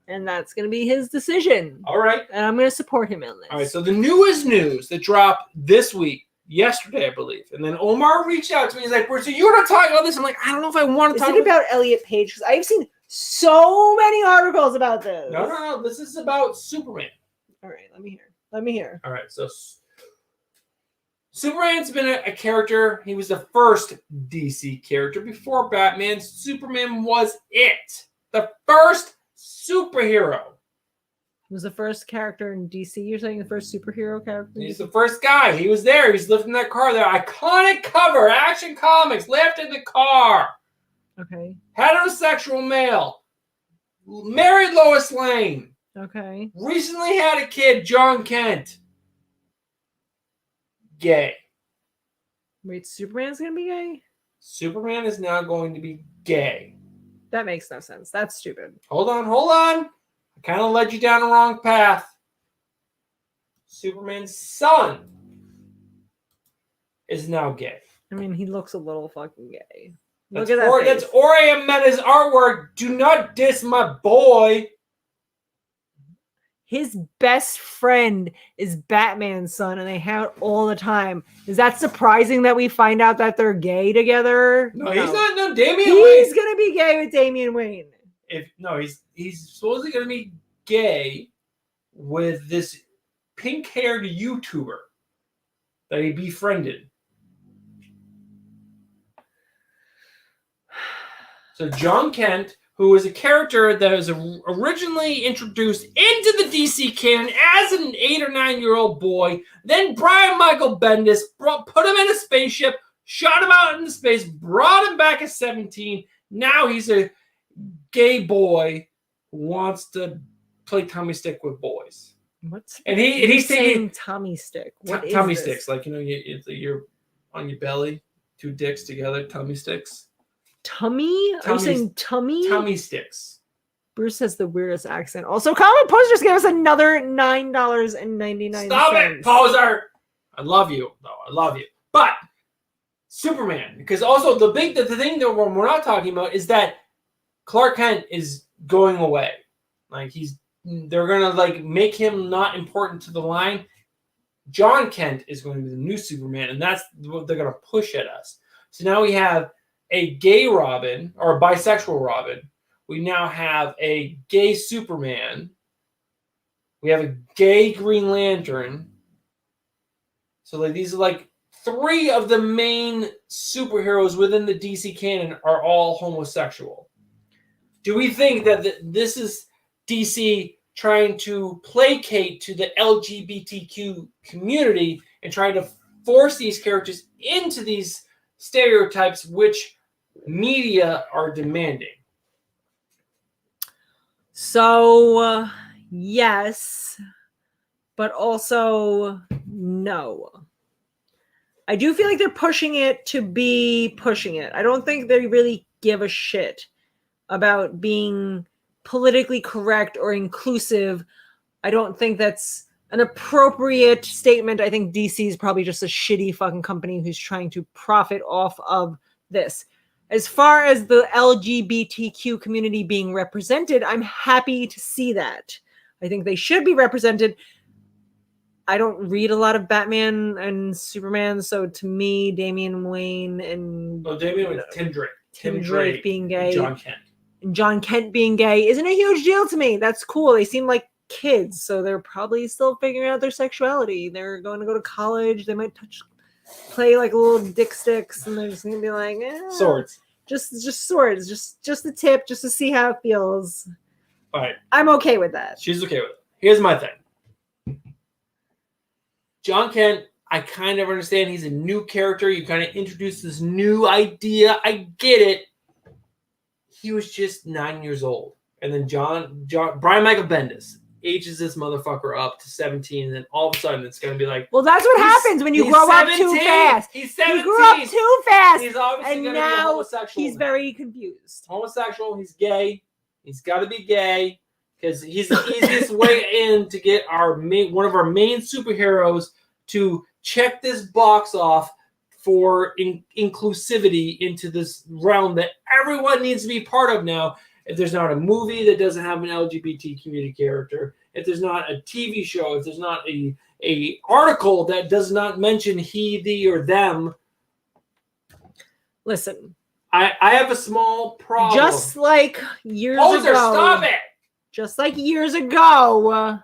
And that's going to be his decision. All right. And I'm going to support him in this. All right. So the newest news that dropped this week, yesterday, I believe. And then Omar reached out to me. He's like, so you want to talk about this? I'm like, I don't know if I want to talk about Elliot Page. Because I've seen so many articles about this. No. This is about Superman. All right. Let me hear. All right. So Superman's been a character. He was the first DC character before Batman. Superman was it. The first superhero. He was the first character in DC. You're saying the first superhero character? He's the first guy. He was there. He's lifting that car there. Iconic cover. Action Comics. Lifted the car. Okay. Heterosexual male. Married Lois Lane. Okay. Recently had a kid, John Kent. Gay. Wait, Superman's going to be gay? Superman is now going to be gay. That makes no sense. That's stupid. Hold on. I kind of led you down the wrong path. Superman's son is now gay. I mean, he looks a little fucking gay. That's Look at that face. That's Oriam Meta's artwork. Do not diss my boy. His best friend is Batman's son, and they hang out all the time. Is that surprising that we find out that they're gay together? No, he's not. No, Damian He's Wayne. gonna be gay with Damian Wayne. He's supposedly going to be gay with this pink-haired YouTuber that he befriended. So John Kent, who was a character that was originally introduced into the DC canon as an 8 or 9-year-old boy, then Brian Michael Bendis put him in a spaceship, shot him out into space, brought him back at 17. Now he's a gay boy who wants to play tummy stick with boys. He's saying tummy stick. What is tummy this? sticks, like you're on your belly, two dicks together, tummy sticks. Tummy? Are you saying tummy? Tummy sticks. Bruce has the weirdest accent. Also, Comic Posters gave us another $9.99. Stop it, poser! I love you, though. I love you. But Superman, because also the thing that we're not talking about is that Clark Kent is going away. Like they're gonna make him not important to the line. John Kent is going to be the new Superman, and that's what they're gonna push at us. So now we have a gay Robin or a bisexual Robin. We now have a gay Superman. We have a gay Green Lantern. So like these are like 3 of the main superheroes within the DC canon are all homosexual. Do we think that this is DC trying to placate to the LGBTQ community and trying to force these characters into these stereotypes which media are demanding? So, yes, but also no. I do feel like they're pushing it to be pushing it. I don't think they really give a shit about being politically correct or inclusive. I don't think that's an appropriate statement. I think DC is probably just a shitty fucking company who's trying to profit off of this. As far as the LGBTQ community being represented, I'm happy to see that. I think they should be represented. I don't read a lot of Batman and Superman, so to me, Damian Wayne and Tim Drake. Tim Drake being gay, John Kent. and John Kent being gay isn't a huge deal to me. That's cool. They seem like kids, so they're probably still figuring out their sexuality. They're going to go to college. They might play like little dick sticks, and they're just gonna be like Swords. Just swords, just the tip, just to see how it feels. All right. I'm okay with that. She's okay with it. Here's my thing. John Kent, I kind of understand he's a new character. You kind of introduced this new idea. I get it. He was just 9 years old. And then Brian Michael Bendis ages this motherfucker up to 17, and then all of a sudden it's going to be like, well, that's what happens when you grow 17. up too fast. He's 17. He grew up too fast. He's obviously going to be homosexual. He's very confused. Homosexual. He's gay. He's got to be gay because he's the easiest way in to get one of our main superheroes to check this box off for inclusivity into this realm that everyone needs to be part of now. If there's not a movie that doesn't have an LGBT community character, if there's not a TV show, if there's not a article that does not mention he, thee, or them. Listen. I have a small problem. Just like years ago. Stop it! Just like years ago,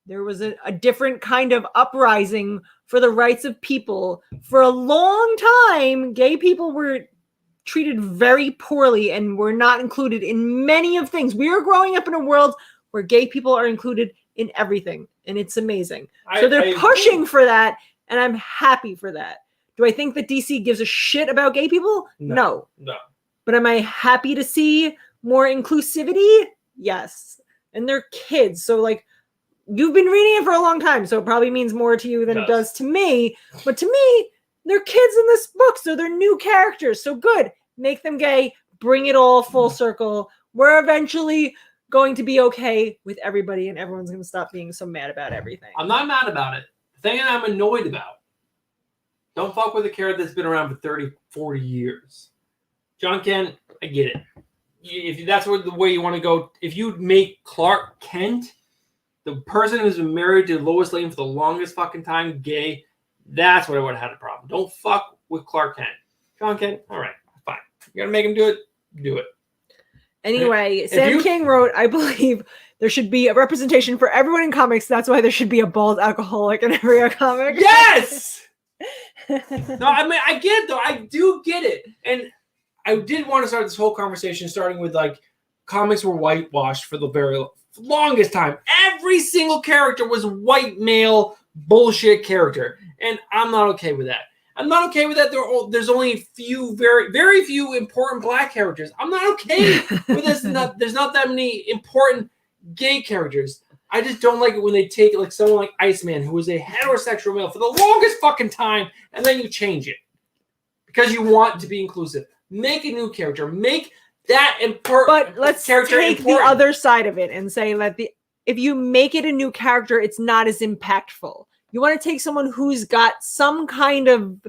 there was a different kind of uprising for the rights of people. For a long time, gay people were treated very poorly and were not included in many of things. We are growing up in a world where gay people are included in everything, and it's amazing. So they're pushing for that, and I'm happy for that. Do I think that DC gives a shit about gay people? No. But am I happy to see more inclusivity? Yes. And they're kids, so like, you've been reading it for a long time, so it probably means more to you than it does to me. But to me, they're kids in this book, so they're new characters. So good. Make them gay. Bring it all full circle. We're eventually going to be okay with everybody, and everyone's going to stop being so mad about everything. I'm not mad about it. The thing that I'm annoyed about, don't fuck with a character that's been around for 30, 40 years. John Kent, I get it. If that's the way you want to go, if you make Clark Kent the person who's been married to Lois Lane for the longest fucking time gay, that's what I would have had a problem. Don't fuck with Clark Kent. John Kent, all right, fine. You gotta make him do it, do it. Anyway, Sam King wrote, I believe there should be a representation for everyone in comics. That's why there should be a bald alcoholic in every comic. Yes! No, I mean, I get it, though. I do get it. And I did want to start this whole conversation starting with, like, comics were whitewashed for the very longest time. Every single character was white male bullshit character. And I'm not okay with that. I'm not okay with that. There's only very few important black characters. I'm not okay with this. There's not that many important gay characters. I just don't like it when they take like someone like Iceman, who was a heterosexual male for the longest fucking time, and then you change it because you want to be inclusive. Make a new character. Make that important. But let's take important. the other side of it and say that if you make it a new character, it's not as impactful. You want to take someone who's got some kind of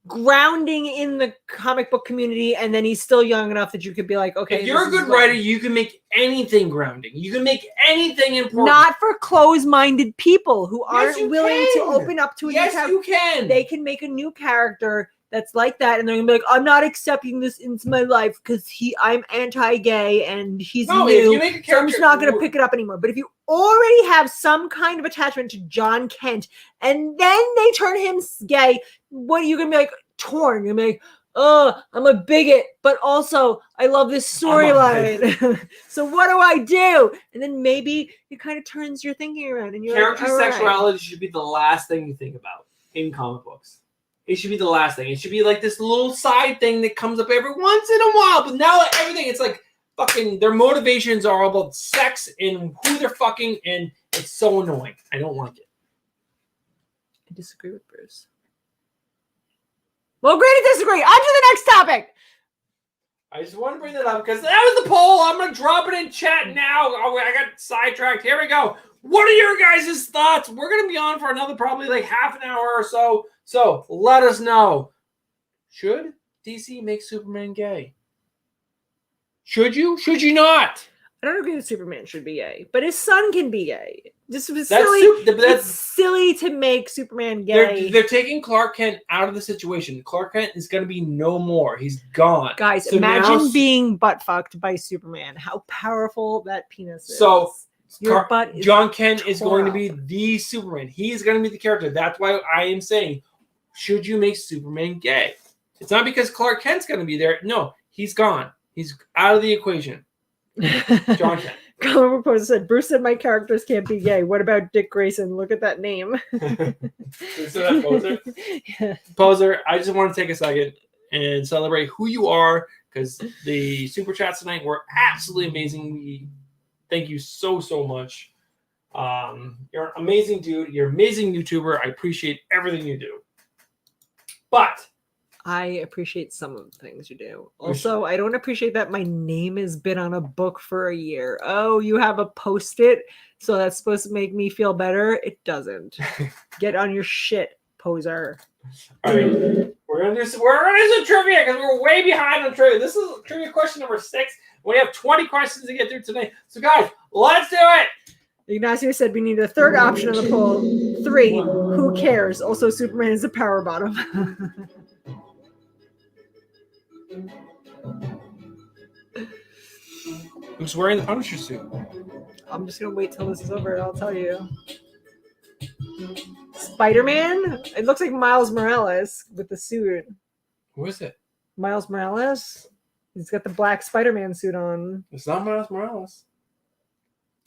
grounding in the comic book community, and then he's still young enough that you could be like, okay, if you're a good writer, you can make anything grounding. You can make anything important. Not for closed-minded people who aren't willing to open up to a new character. Yes, you can. They can make a new character that's like that, and they're gonna be like, I'm not accepting this into my life because I'm anti-gay and he's No, if new, you make a so I'm character, just not gonna pick it up anymore. But if you already have some kind of attachment to John Kent, and then they turn him gay, what are you gonna be like torn? You're gonna be like, oh, I'm a bigot, but also I love this storyline. So what do I do? And then maybe it kind of turns your thinking around, and you're character like, all right. sexuality should be the last thing you think about in comic books. It should be the last thing. It should be like this little side thing that comes up every once in a while. But now everything, it's like fucking their motivations are all about sex and who they're fucking, and it's so annoying. I don't like it. I disagree with Bruce. Well, agree to disagree. On to the next topic. I just want to bring that up because that was the poll. I'm going to drop it in chat now. Oh, I got sidetracked. Here we go. What are your guys' thoughts? We're going to be on for another probably like half an hour or so. So let us know. Should DC make Superman gay? Should you? Should you not? I don't agree that Superman should be gay, but his son can be gay. Just That's silly. that's It's silly to make Superman gay. they're taking Clark Kent out of the situation. Clark Kent is going to be no more. He's gone. Guys, So imagine now- being butt fucked by Superman. How powerful that penis is. So your butt is John Kent is going to tore be up. the Superman. He is going to be the character. That's why I am saying, should you make Superman gay? It's not because Clark Kent's going to be there. No, he's gone. He's out of the equation. John Kent. Comic Book Poster said, Bruce said my characters can't be gay. What about Dick Grayson? Look at that name. So that Poser? Yeah. Poser, I just want to take a second and celebrate who you are because the super chats tonight were absolutely amazing. We thank you so much. You're an amazing dude. You're an amazing YouTuber. I appreciate everything you do. But I appreciate some of the things you do. Also, I don't appreciate that my name has been on a book for a year. Oh, you have a post-it, so that's supposed to make me feel better? It doesn't. Get on your shit, poser. all right, we're gonna do some trivia because we're way behind on trivia. This is trivia question number 6. We have 20 questions to get through today. So guys, let's do it. Ignacio said we need a third option on the poll. 3, who cares? Also, Superman is a power bottom. Who's wearing the Punisher suit? I'm just gonna wait till this is over and I'll tell you. Spider-Man? It looks like Miles Morales with the suit. Who is it? Miles Morales? He's got the black Spider-Man suit on. It's not Miles Morales.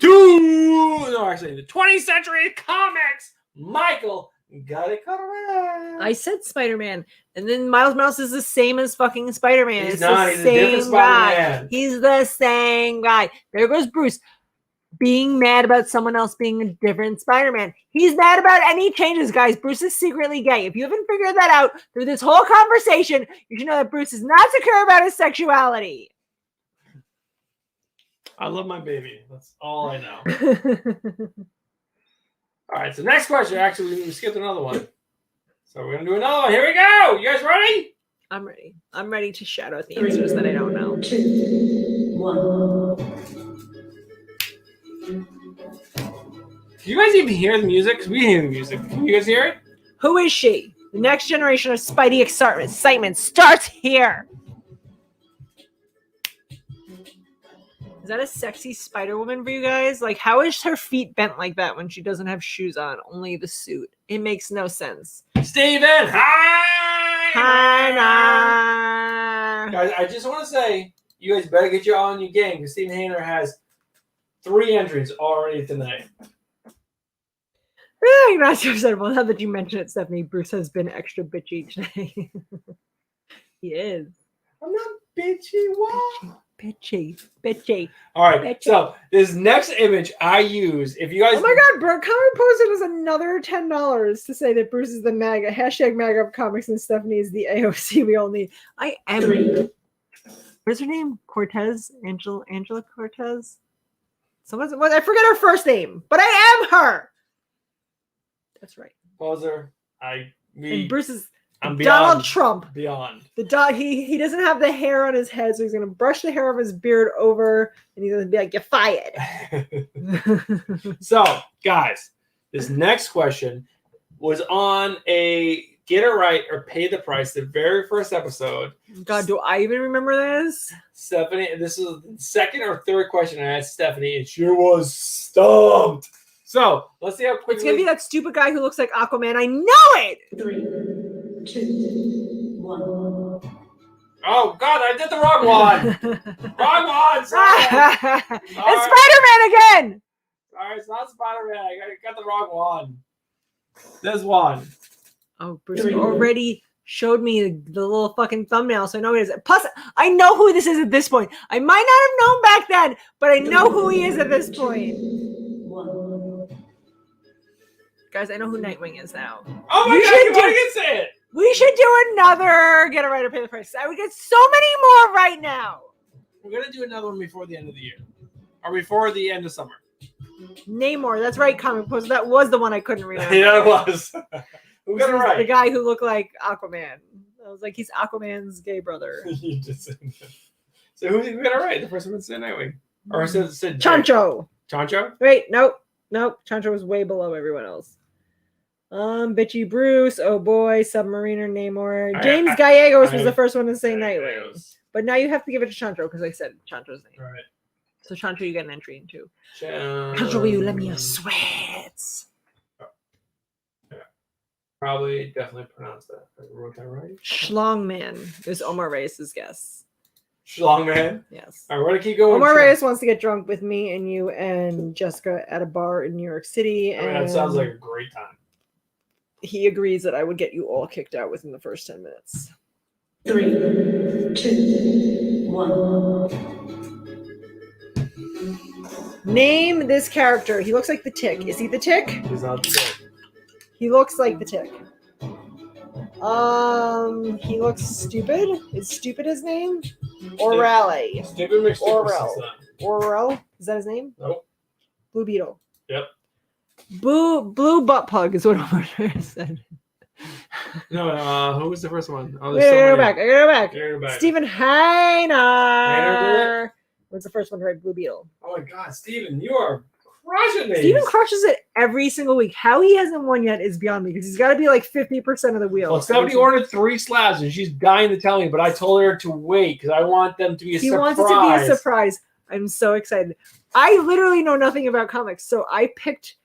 No, actually, the 20th Century Comics. Michael got it correct. I said Spider-Man, and then Miles Morales is the same as fucking Spider-Man. He's It's not. the He's a different same guy. Spider-Man. He's the same guy. There goes Bruce being mad about someone else being a different Spider-Man. He's mad about any changes, guys. Bruce is secretly gay. If you haven't figured that out through this whole conversation, you should know that Bruce is not secure about his sexuality. I love my baby. That's all I know. All right, so next question. Actually, we skipped another one. So we're going to do another one. Here we go. You guys ready? I'm ready. I'm ready to shout out the answers that I don't know. 2, 1. Can you guys even hear the music? Because we hear the music. Can you guys hear it? Who is she? The next generation of Spidey excitement starts here. Is that a sexy Spider-Woman for you guys? Like, how is her feet bent like that when she doesn't have shoes on, only the suit? It makes no sense. Steven, hi! Hi, Guys, I just want to say, you guys better get you on your game because Steven Hayner has 3 entries already tonight. Ignacio said, well, now that you mention it, Stephanie, Bruce has been extra bitchy today. He is. I'm not bitchy. What? Bitchy. All right, Bitchy. so this next image I use, if you guys... Oh my God, bro. Comic posted us another $10 to say that Bruce is the MAGA, #MAGA of comics, and Stephanie is the AOC we all need. I am. 3. What's her name? Cortez? Angela Cortez? I forget her first name, but I am her. That's right. Poser, And Bruce is I'm Donald beyond. Trump. Beyond. The dog. He doesn't have the hair on his head, so he's gonna brush the hair of his beard over, and he's gonna be like, "You're fired." So, guys, this next question was on a Get it right or pay the price. The very first episode. God, do I even remember this? Stephanie, this is the second or third question I asked Stephanie, and she was stumped. So let's see how quickly. It's gonna be that stupid guy who looks like Aquaman. I know it. 3, 2, 1. Oh God, I did the wrong one. Wrong one. Sorry. It's Spider-Man again. Sorry, it's not Spider-Man. I got the wrong one. This one. Oh, Bruce already showed me the little fucking thumbnail, so I know who it is. Plus, I know who this is at this point. I might not have known back then, but I know who he is at this point. 1. Guys, I know who Nightwing is now. Oh my God, come on, you can say it. We should do another Get It Right or Pay the Price. I would get so many more right now. We're gonna do another one before the end of the year, or before the end of summer. Namor, that's right, comic post. That was the one I couldn't remember. Yeah, it was. Who got it The right? guy who looked like Aquaman. I was like, he's Aquaman's gay brother. You just said that. So who got it right? The first one said Nightwing, or said Chancho. Chancho. Wait, nope. Chancho was way below everyone else. Bitchy Bruce, oh boy, Submariner, Namor. James Gallegos was the first one to say Nightwing. But now you have to give it to Chancho because I said Chancho's name. All right. So Chancho, you get an entry into. Chancho, Chancho, will you let me have sweats? Probably, definitely pronounced that. I wrote that right. Schlongman is Omar Reyes' guess. Schlongman. Yes. All right, we're gonna keep going. Omar Reyes wants to get drunk with me and you and Jessica at a bar in New York City. I mean, And that sounds like a great time. he agrees that I would get you all kicked out within the first 10 minutes. 3, 2, 1. Name this character. He looks like the Tick. Is he the Tick? He's not the He looks like the Tick. He looks stupid. Is stupid his name? Orale. Stupid mixed Orel. Is that his name? Nope. Blue Beetle. Yep. Blue butt plug is what Omar said. No, who was the first one? Oh, I gotta go back. Go back. Stephen Hayner Heiner. What's the first one to write Blue Beetle? Oh my God, Steven, you are crushing these. Steven crushes it every single week. How he hasn't won yet is beyond me because he's got to be like 50% of the wheel. Well, Stephanie ordered 3 slabs and she's dying to tell me, but I told her to wait because I want them to be a surprise. He wants it to be a surprise. I'm so excited. I literally know nothing about comics, so I picked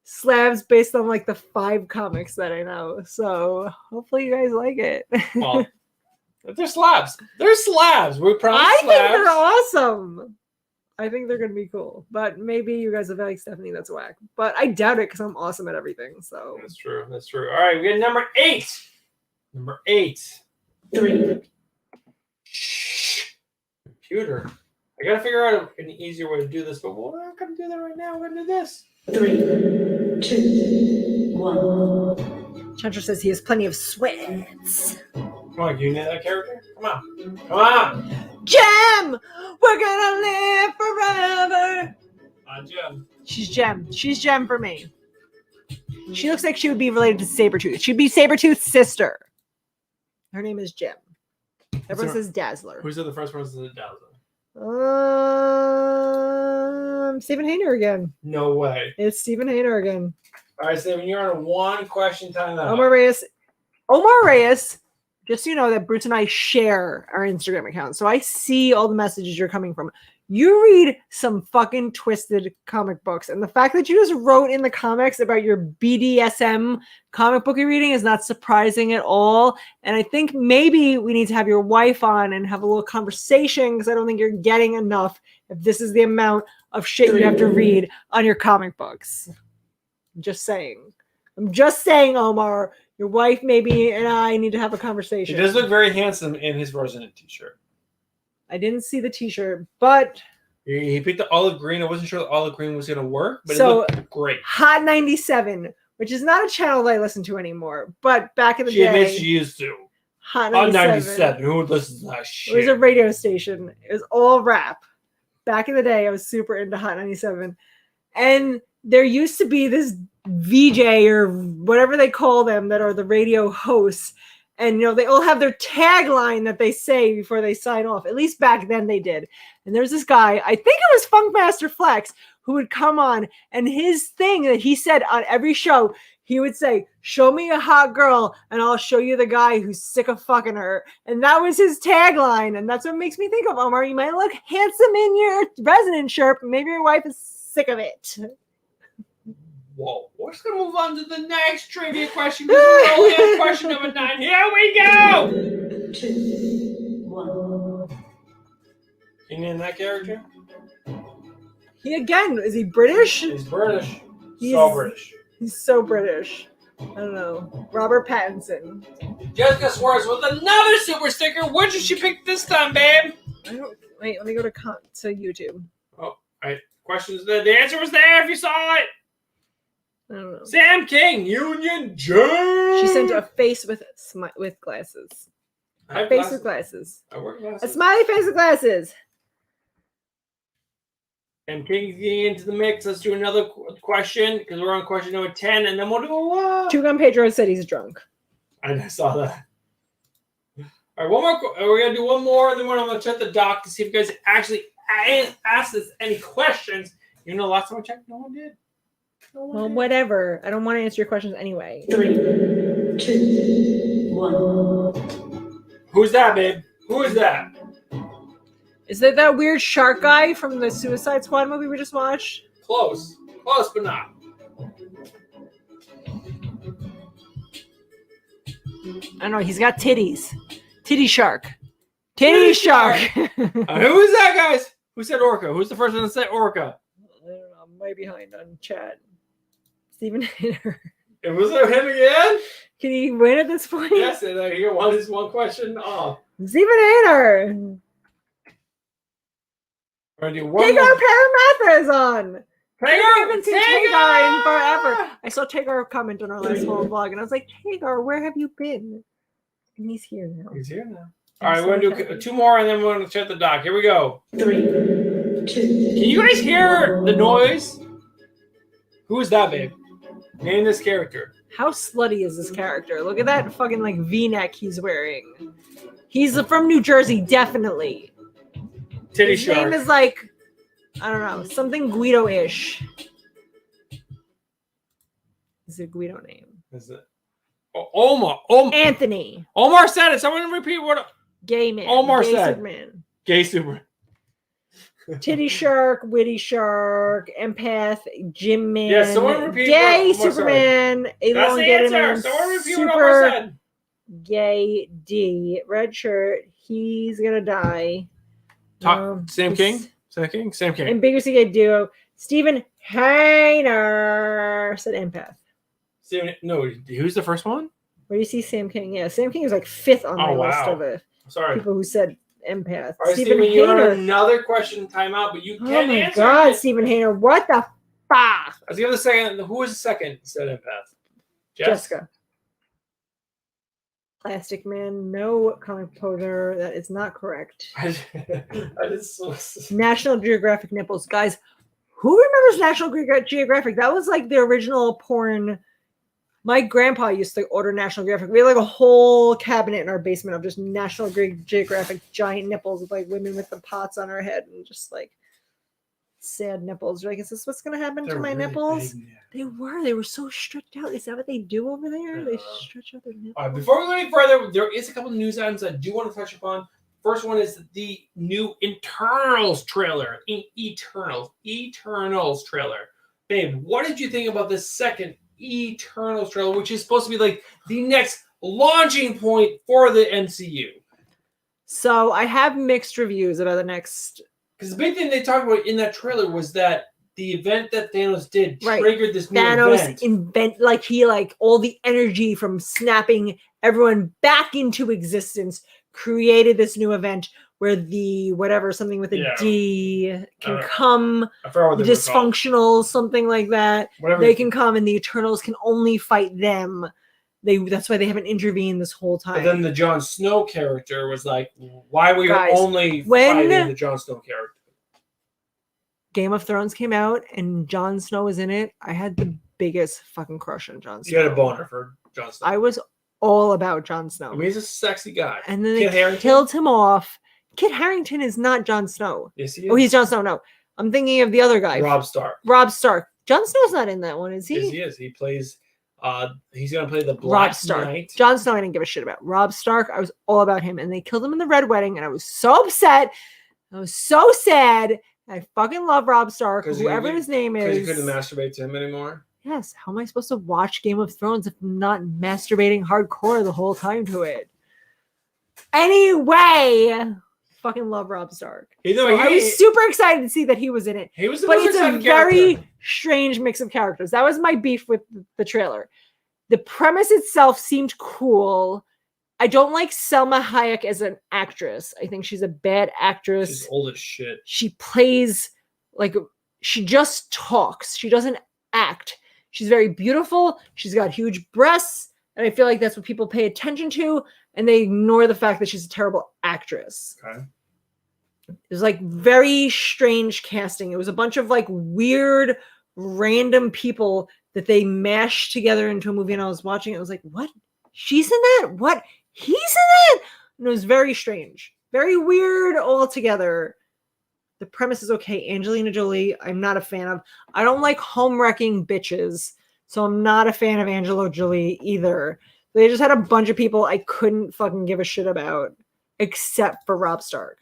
slabs based on like the 5 comics that I know. So hopefully you guys like it. Well, they're slabs. They're slabs. We promise I slabs. think they're awesome. I think they're gonna be cool. But maybe you guys will be like, Stephanie, that's whack. But I doubt it because I'm awesome at everything. So That's true. That's true. All right, we got number 8. Number 8. 3, Shh. Computer. I gotta figure out an easier way to do this, but we're not gonna do that right now. We're gonna do this. 3, 2, 1. Chandra says he has plenty of sweats. Come on, you know that character? Come on. Come on. Gem! We're gonna live forever. Jem. She's Gem. She's Gem for me. She looks like she would be related to Sabretooth. She'd be Sabretooth's sister. Her name is Gem. Everyone says Dazzler. Who's the first person to Dazzler? Stephen Hayner again. No way. It's Stephen Hayner again. All right, Steven, you're on a 1 question timeout. Omar Reyes, just so you know that Bruce and I share our Instagram account. So I see all the messages you're coming from. You read some fucking twisted comic books. And the fact that you just wrote in the comics about your BDSM comic book you're reading is not surprising at all. And I think maybe we need to have your wife on and have a little conversation because I don't think you're getting enough if this is the amount of shit you have to read on your comic books. I'm just saying, Omar, your wife maybe and I need to have a conversation. He does look very handsome in his Resonant t-shirt. I didn't see the t-shirt, but he picked the olive green. I wasn't sure the olive green was going to work, but so, it looked great. Hot 97, which is not a channel that I listen to anymore, but back in the day. She admits she used to. Hot 97. 97. Who would listen to that shit? It was a radio station. It was all rap. Back in the day, I was super into Hot 97. And there used to be this VJ or whatever they call them that are the radio hosts. And, you know, they all have their tagline that they say before they sign off. At least back then they did. And there's this guy, I think it was Funkmaster Flex, who would come on. And his thing that he said on every show, he would say, "Show me a hot girl, and I'll show you the guy who's sick of fucking her." And that was his tagline, and that's what makes me think of Omar. You might look handsome in your resident shirt, but maybe your wife is sick of it. Whoa. We're just going to move on to the next trivia question because we're only on question number 9. Here we go! 2, 1. Can you name that character? He again, is he British? He's British. He's- So British. He's so British. I don't know. Robert Pattinson. Jessica Suarez with another super sticker. What did she pick this time, babe? I don't. Wait, let me go to YouTube. Oh, all right. Questions. The answer was there if you saw it. I don't know. Sam King, Union Jack. She sent a face with glasses. I have Face with glasses. I wear A glasses. smiley face with glasses. And King's getting into the mix. Let's do another question because we're on question number 10, and then we'll do Two Gun Pedro said he's drunk. I saw that. All right, one more. We're gonna do one more, and then I'm gonna check the doc to see if you guys actually asked us any questions. You know, last time I checked, no one did. No one Well, did. whatever. I don't want to answer your questions anyway. 3, 2, 1. Who's that, babe? Who is that? Is that weird shark guy from the Suicide Squad movie we just watched? Close, but not. I don't know. He's got titties. Titty shark. Titty shark. Who is that, guys? Who said Orca? Who's the first one to say Orca? I don't know. I'm way behind on chat. Stephen Hader. It was him again. Can he win at this point? Yes, and here one question off. Stephen Hader. We're gonna do one Tagar more. Paramatha is on. I haven't seen Tagar! Tagar in forever. I saw Tagar comment on our last whole vlog, and I was like, Tagar, where have you been? And he's here now. He's here now. All right, we're gonna do 2 more, and then we're gonna check the doc. Here we go. 3, 2. Can you guys hear the noise? Who is that, babe? Name this character. How slutty is this character? Look at that fucking like V-neck he's wearing. He's from New Jersey, definitely. Titty His shark. name is like, I don't know, something Guido-ish. Is it a Guido name? Is it? Oh, Omar. Anthony. Omar said it. Someone repeat what Gay man. Omar Gay said. Superman. gay super. Titty shark, witty shark, empath, gym man. Yeah, someone repeat gay what Omar Superman. That's the Elongated answer. man. Someone repeat what Omar Super said. gay D. Red shirt. He's gonna die. Sam King? Sam King? Sam King. Ambiguously gay duo. Stephen Hainer said empath. No, who's the first one? Where do you see Sam King? Yeah, Sam King is like 5th on my Oh, list wow. of it. Sorry. People who said empath. All right, Stephen Stephen, you're on Hainer. another question timeout, but you Oh can my answer God, it. Stephen Hainer. What the fuck? Let's give the second. Who was the second said empath? Jessica. Plastic Man, no comic poser. That is not correct. I just, National Geographic nipples. Guys, who remembers National Geographic? That was like the original porn. My grandpa used to order National Geographic. We had like a whole cabinet in our basement of just National Geographic giant nipples with like women with the pots on her head and just like sad nipples. You're like, is this what's going to happen to my nipples? They were so stretched out. Is that what they do over there? They stretch out their nipples. All right, before we go any further, there is a couple of news items I do want to touch upon. First one is the new Eternals trailer. Eternals trailer. Babe, what did you think about this second Eternals trailer, which is supposed to be like the next launching point for the MCU? So I have mixed reviews about the next. Because the big thing they talked about in that trailer was that the event that Thanos did Right. triggered this new Thanos event. he all the energy from snapping everyone back into existence created this new event where the something with a Yeah. D can know. come, I forgot what they were called. dysfunctional, something like that. Whatever. They can come and the Eternals can only fight them. That's why they haven't intervened this whole time. But then the Jon Snow character was like, why were you Guys, only when- fighting the Jon Snow character? Game of Thrones came out and Jon Snow was in it. I had the biggest fucking crush on Jon Snow. You had a boner for Jon Snow. I was all about Jon Snow. I mean, he's a sexy guy. And then Kit they Harington? killed him off. Kit Harington is not Jon Snow. Yes, he is. Oh, he's Jon Snow. No, I'm thinking of the other guy, Rob Stark. Rob Stark. Jon Snow's not in that one, is he? Yes, he is. He plays He's gonna play the Rob Black Stark. Knight. Jon Snow, I didn't give a shit about. Rob Stark, I was all about him. And they killed him in the Red Wedding, and I was so upset. I was so sad. I fucking love Rob Stark, 'Cause whoever you- his name Because you is. couldn't masturbate to him anymore. Yes, how am I supposed to watch Game of Thrones if I'm not masturbating hardcore the whole time to it? Anyway, fucking love Rob Stark. So I was super excited to see that he was in it. He was the But most it's a exciting very character. strange mix of characters. That was my beef with the trailer. The premise itself seemed cool. I don't like Selma Hayek as an actress. I think she's a bad actress. She's old as shit. She plays like she just talks. She doesn't act. She's very beautiful. She's got huge breasts. And I feel like that's what people pay attention to. And they ignore the fact that she's a terrible actress. Okay. It was like very strange casting. It was a bunch of like weird, random people that they mashed together into a movie. And I was watching it. I was like, what? She's in that? What? He's in it? And it was very strange. Very weird altogether. The premise is okay. Angelina Jolie, I'm not a fan of. I don't like home-wrecking bitches. So I'm not a fan of Angela Jolie either. They just had a bunch of people I couldn't fucking give a shit about. Except for Rob Stark.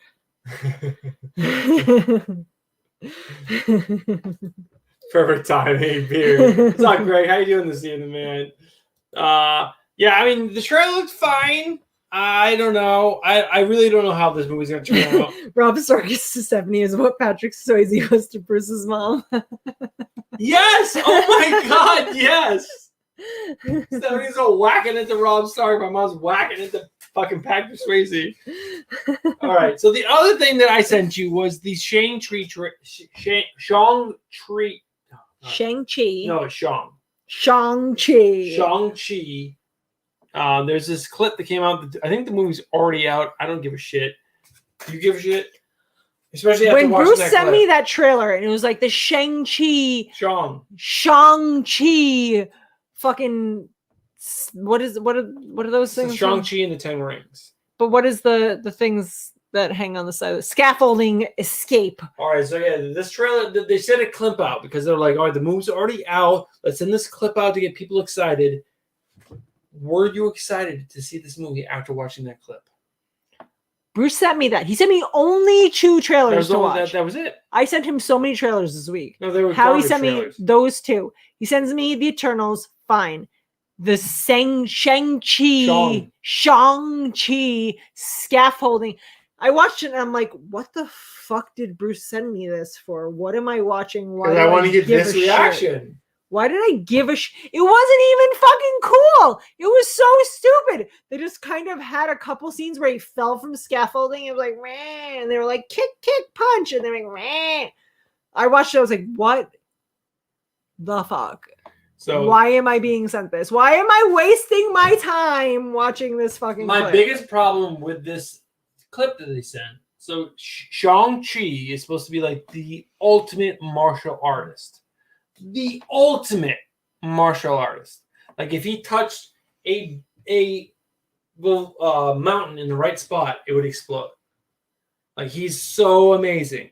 Perfect timing, beard. What's up, Greg? How you doing this evening, man? Yeah, I mean, the trailer looked fine. I don't know. I really don't know how this movie's gonna turn out. Rob Stark is to Stephanie is what Patrick Swayze was to Bruce's mom. Yes! Oh my god, yes! Stephanie's all whacking into Rob Stark. My mom's whacking into fucking Patrick Swayze. All right. So the other thing that I sent you was the Shang-Chi. Shang-Chi. No, it's Shang-Chi. Shang-Chi. There's this clip that came out. I think the movie's already out. I don't give a shit. Do you give a shit? Especially after When watching Bruce that sent clip. me that trailer and it was like the Shang-Chi, Shang-Chi, fucking what are those things? Shang-Chi and the Ten Rings. But what is the things that hang on the side of the scaffolding escape? All right, so yeah, this trailer, they sent a clip out because they're like, all right, the movie's already out. Let's send this clip out to get people excited. Were you excited to see this movie after watching that clip? Bruce sent me that. He sent me only 2 trailers to watch. That was it. I sent him so many trailers this week. No, they were How he garbage sent trailers. me those 2. He sends me the Eternals, fine. The Shang-Chi scaffolding. I watched it and I'm like, what the fuck did Bruce send me this for? What am I watching? Why Because do I want to get give this a shit? reaction. Why did I give a shit? It wasn't even fucking cool. It was so stupid. They just kind of had a couple scenes where he fell from scaffolding. It was like, man. And they were like, kick, punch. And they're like, man. I watched it. I was like, what the fuck? So Why am I being sent this? Why am I wasting my time watching this fucking my clip? biggest problem with this clip that they sent. So Shang-Chi is supposed to be like the ultimate martial artist. The ultimate martial artist. Like if he touched a mountain in the right spot, it would explode. Like he's so amazing,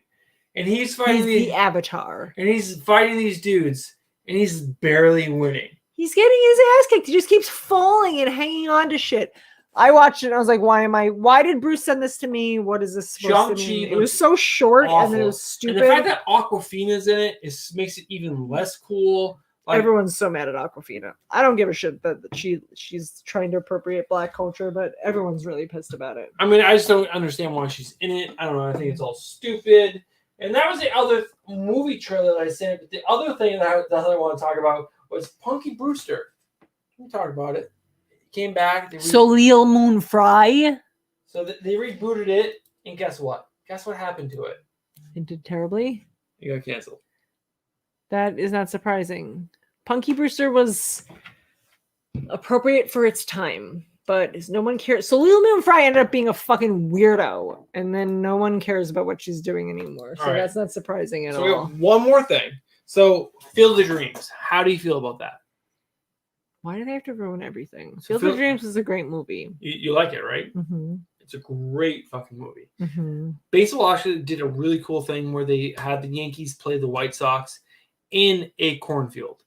and he's fighting the Avatar. and he's fighting these dudes, and he's barely winning. He's getting his ass kicked. He just keeps falling and hanging on to shit. I watched it and I was like, why did Bruce send this to me? What is this supposed to mean? It was so short and then it was stupid. And the fact that Awkwafina's in it makes it even less cool. Like, everyone's so mad at Awkwafina. I don't give a shit that she's trying to appropriate Black culture, but everyone's really pissed about it. I mean, I just don't understand why she's in it. I don't know. I think it's all stupid. And that was the other movie trailer that I sent. But the other thing that I want to talk about was Punky Brewster. We talked about it. Came back. Soleil Moon Frye. So they rebooted it, and guess what? Guess what happened to it? It did terribly. It got canceled. That is not surprising. Punky Brewster was appropriate for its time, but no one cares. Soleil Moon Frye ended up being a fucking weirdo, and then no one cares about what she's doing anymore. So that's not surprising at all. So we have one more thing. So Field of Dreams. How do you feel about that? Why do they have to ruin everything? So Field of Dreams is a great movie. You like it, right? Mm-hmm. It's a great fucking movie. Mm-hmm. Baseball actually did a really cool thing where they had the Yankees play the White Sox in a cornfield.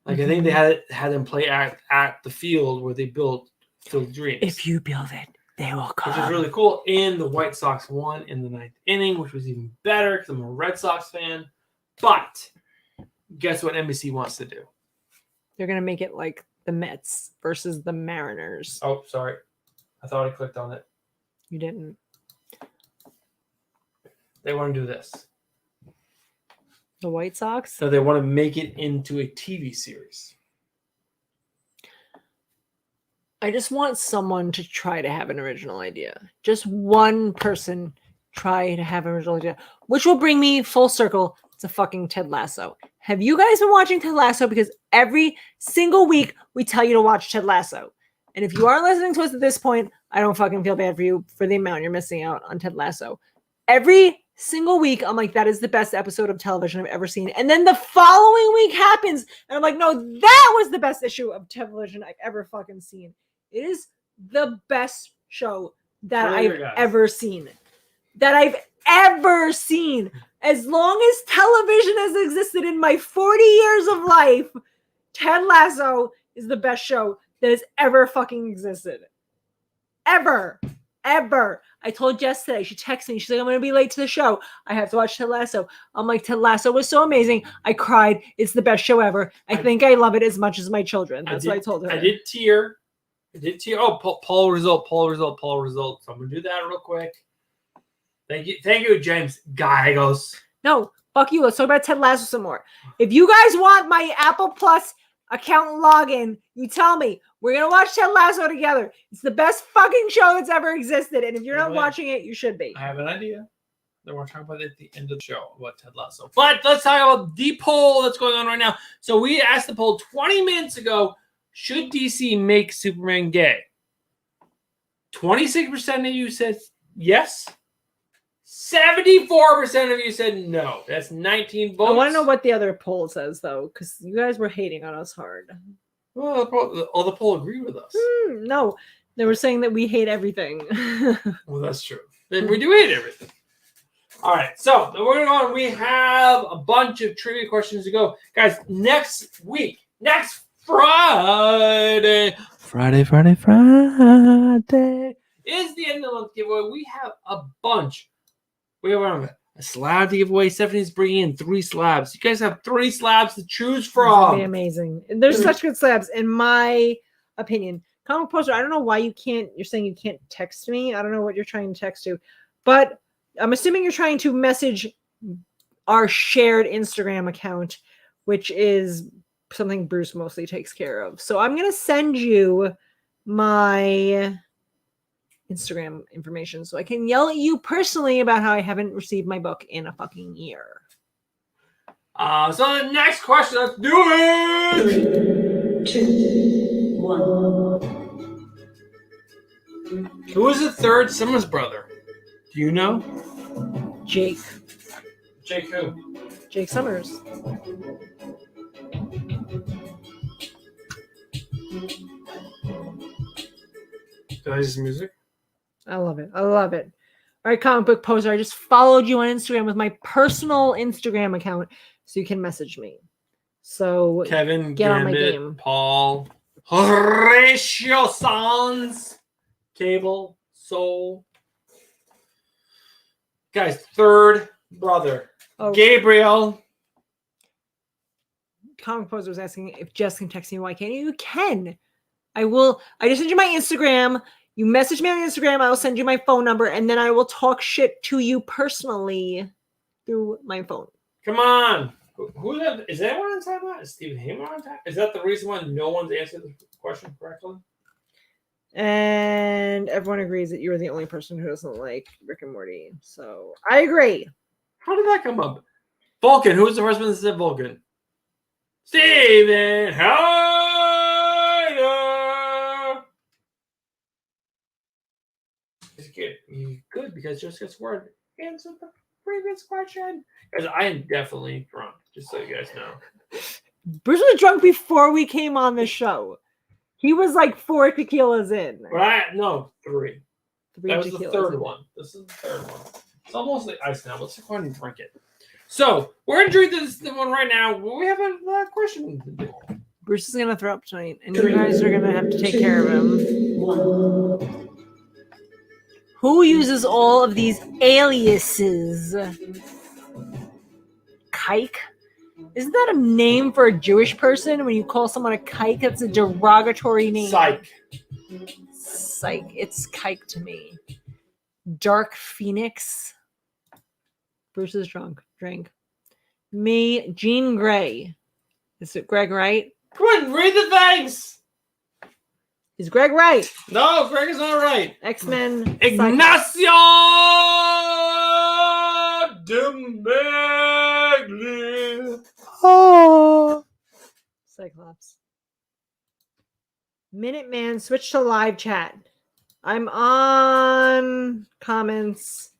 Like I think they had them play at the field where they built Field of Dreams. If you build it, they will come. Which was really cool. And the White Sox won in the 9th inning, which was even better because I'm a Red Sox fan. But guess what NBC wants to do? They're gonna make it like the Mets versus the Mariners. Oh, sorry. I thought I clicked on it. You didn't. They want to do this. The White Sox? So they want to make it into a TV series. I just want someone to try to have an original idea. Just one person try to have an original idea, which will bring me full circle to fucking Ted Lasso. Have you guys been watching Ted Lasso? Because every single week we tell you to watch Ted Lasso. And if you are listening to us at this point, I don't fucking feel bad for you for the amount you're missing out on Ted Lasso. Every single week, I'm like, that is the best episode of television I've ever seen. And then the following week happens, and I'm like, no, that was the best issue of television I've ever fucking seen. It is the best show that I've ever seen. That I've ever seen. As long as television has existed in my 40 years of life, Ted Lasso is the best show that has ever fucking existed. Ever. Ever. I told Jess today, she texted me, she's like, I'm going to be late to the show. I have to watch Ted Lasso. I'm like, Ted Lasso was so amazing. I cried. It's the best show ever. I think I love it as much as my children. That's what I told her. I did tear. Oh, poll result. So I'm going to do that real quick. Thank you, James Gallegos. No, fuck you. Let's talk about Ted Lasso some more. If you guys want my Apple Plus account login, you tell me. We're going to watch Ted Lasso together. It's the best fucking show that's ever existed. And if you're not watching it, you should be. I have an idea. Then we're talking about it at the end of the show about Ted Lasso. But let's talk about the poll that's going on right now. So we asked the poll 20 minutes ago, should DC make Superman gay? 26% of you said yes. 74% of you said no. That's 19 votes. I want to know what the other poll says, though, because you guys were hating on us hard. Well, the poll agreed with us. No, they were saying that we hate everything. Well, that's true. Then we do hate everything. All right, so we're going to go on. We have a bunch of trivia questions to go. Guys, next Friday is the end of the month giveaway. We have a bunch. We have a slab to give away. Stephanie's bringing in 3 slabs. You guys have 3 slabs to choose from. Be amazing. There's such good slabs, in my opinion. Comic Poster, I don't know why you're saying you can't text me. I don't know what you're trying to text to, but I'm assuming you're trying to message our shared Instagram account, which is something Bruce mostly takes care of. So I'm going to send you my Instagram information so I can yell at you personally about how I haven't received my book in a fucking year. So the next question, let's do it! 3, 2, 1. Who is the third Simmons brother? Do you know? Jake. Jake who? Jake Summers. Did I use music? I love it. All right, Comic Book Poster. I just followed you on Instagram with my personal Instagram account so you can message me. So Kevin, get on my Gambit, game. Paul, Horatio Sans, Cable, Soul. Guys, third brother. Oh. Gabriel. Comic Poster was asking if Jess can text me. Why can't you? You can. I just send you my Instagram. You message me on Instagram. I will send you my phone number, and then I will talk shit to you personally through my phone. Come on. Is anyone on time? Is Stephen Hamer on time? Is that the reason why no one's answered the question correctly? And everyone agrees that you're the only person who doesn't like Rick and Morty. So I agree. How did that come up? Vulcan. Who was the first one that said Vulcan? Stephen Hamer. It's good. Good, because just gets word. Answer the previous question. Because I am definitely drunk, just so you guys know. Bruce was drunk before we came on the show. He was like 4 tequilas in. No, 3. 3 That was the third one. This is the third one. It's almost like ice now. Let's go ahead and drink it. So we're gonna drink this one right now. We have a question to do. Bruce is gonna throw up tonight, and you guys are gonna have to take care of him. 1. Who uses all of these aliases? Kike? Isn't that a name for a Jewish person? When you call someone a kike, that's a derogatory name. Psych. Psych. It's kike to me. Dark Phoenix. Bruce is drunk. Drink. Me, Jean Grey. Is it Greg right? Come on, read the things. Is Greg right? No, Greg is not right. X-Men. Ignacio de Megli. Oh. Cyclops. Minuteman, switch to live chat. I'm on comments.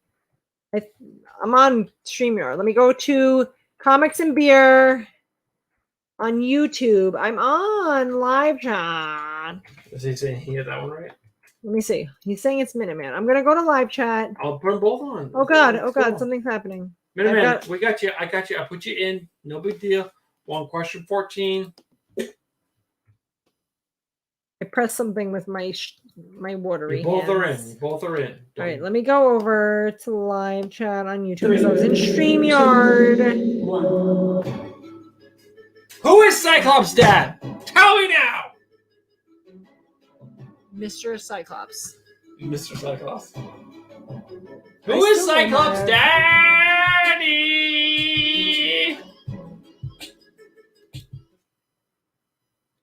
I'm on StreamYard. Let me go to Comics and Beer on YouTube. I'm on live chat. Is he saying he had that one right? Let me see. He's saying it's Minuteman. I'm gonna go to live chat. I'll put them both on. Oh god, Let's oh god, go. something's happening. Minuteman, we got you. I got you. I put you in. No big deal. One question 14. I pressed something with my watery You both are in. hands. You both are in. All right, let me go over to live chat on YouTube because I was in StreamYard. 1. Who is Cyclops' dad? Tell me now. Mr. Cyclops. Mr. Cyclops. I Who is still don't Cyclops' have- daddy?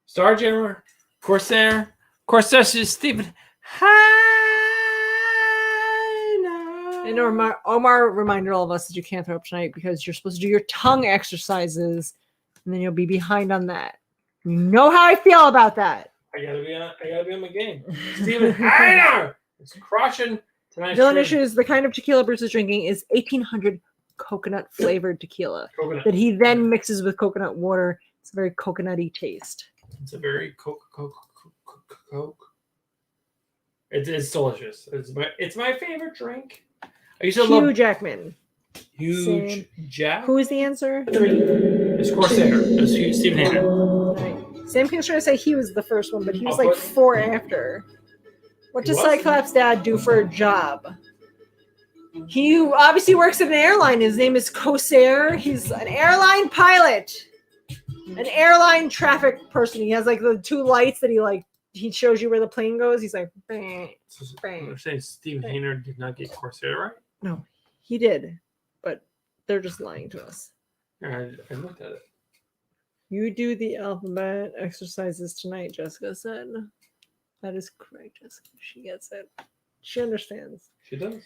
Starjammer, Corsair, is Stephen. And Omar reminded all of us that you can't throw up tonight because you're supposed to do your tongue exercises, and then you'll be behind on that. You know how I feel about that. I gotta be on my game. Stephen Heiner is crushing tonight's Dylan stream. Issues, the kind of tequila Bruce is drinking is 1800 coconut flavored tequila Coconut. that he then mixes with coconut water. It's a very coconutty taste. It's a very Coke. It's delicious. It's my favorite drink. I used to Hugh love Jackman. Huge Sam. Jack. Who is the answer? 3. It's Corsair. It's Stephen Hainer. Right. Sam King's trying to say he was the first one, but he was I'll like put- 4 after. What He does was? Cyclops' dad do for a job? He obviously works at an airline. His name is Corsair. He's an airline pilot, an airline traffic person. He has like the 2 lights that he shows you where the plane goes. He's like, bang. I'm saying Stephen Hainer did not get Corsair right. No, he did, but they're just lying to us. Yeah, I looked at it. You do the alphabet exercises tonight, Jessica said. That is correct, Jessica. She gets it. She understands. She does.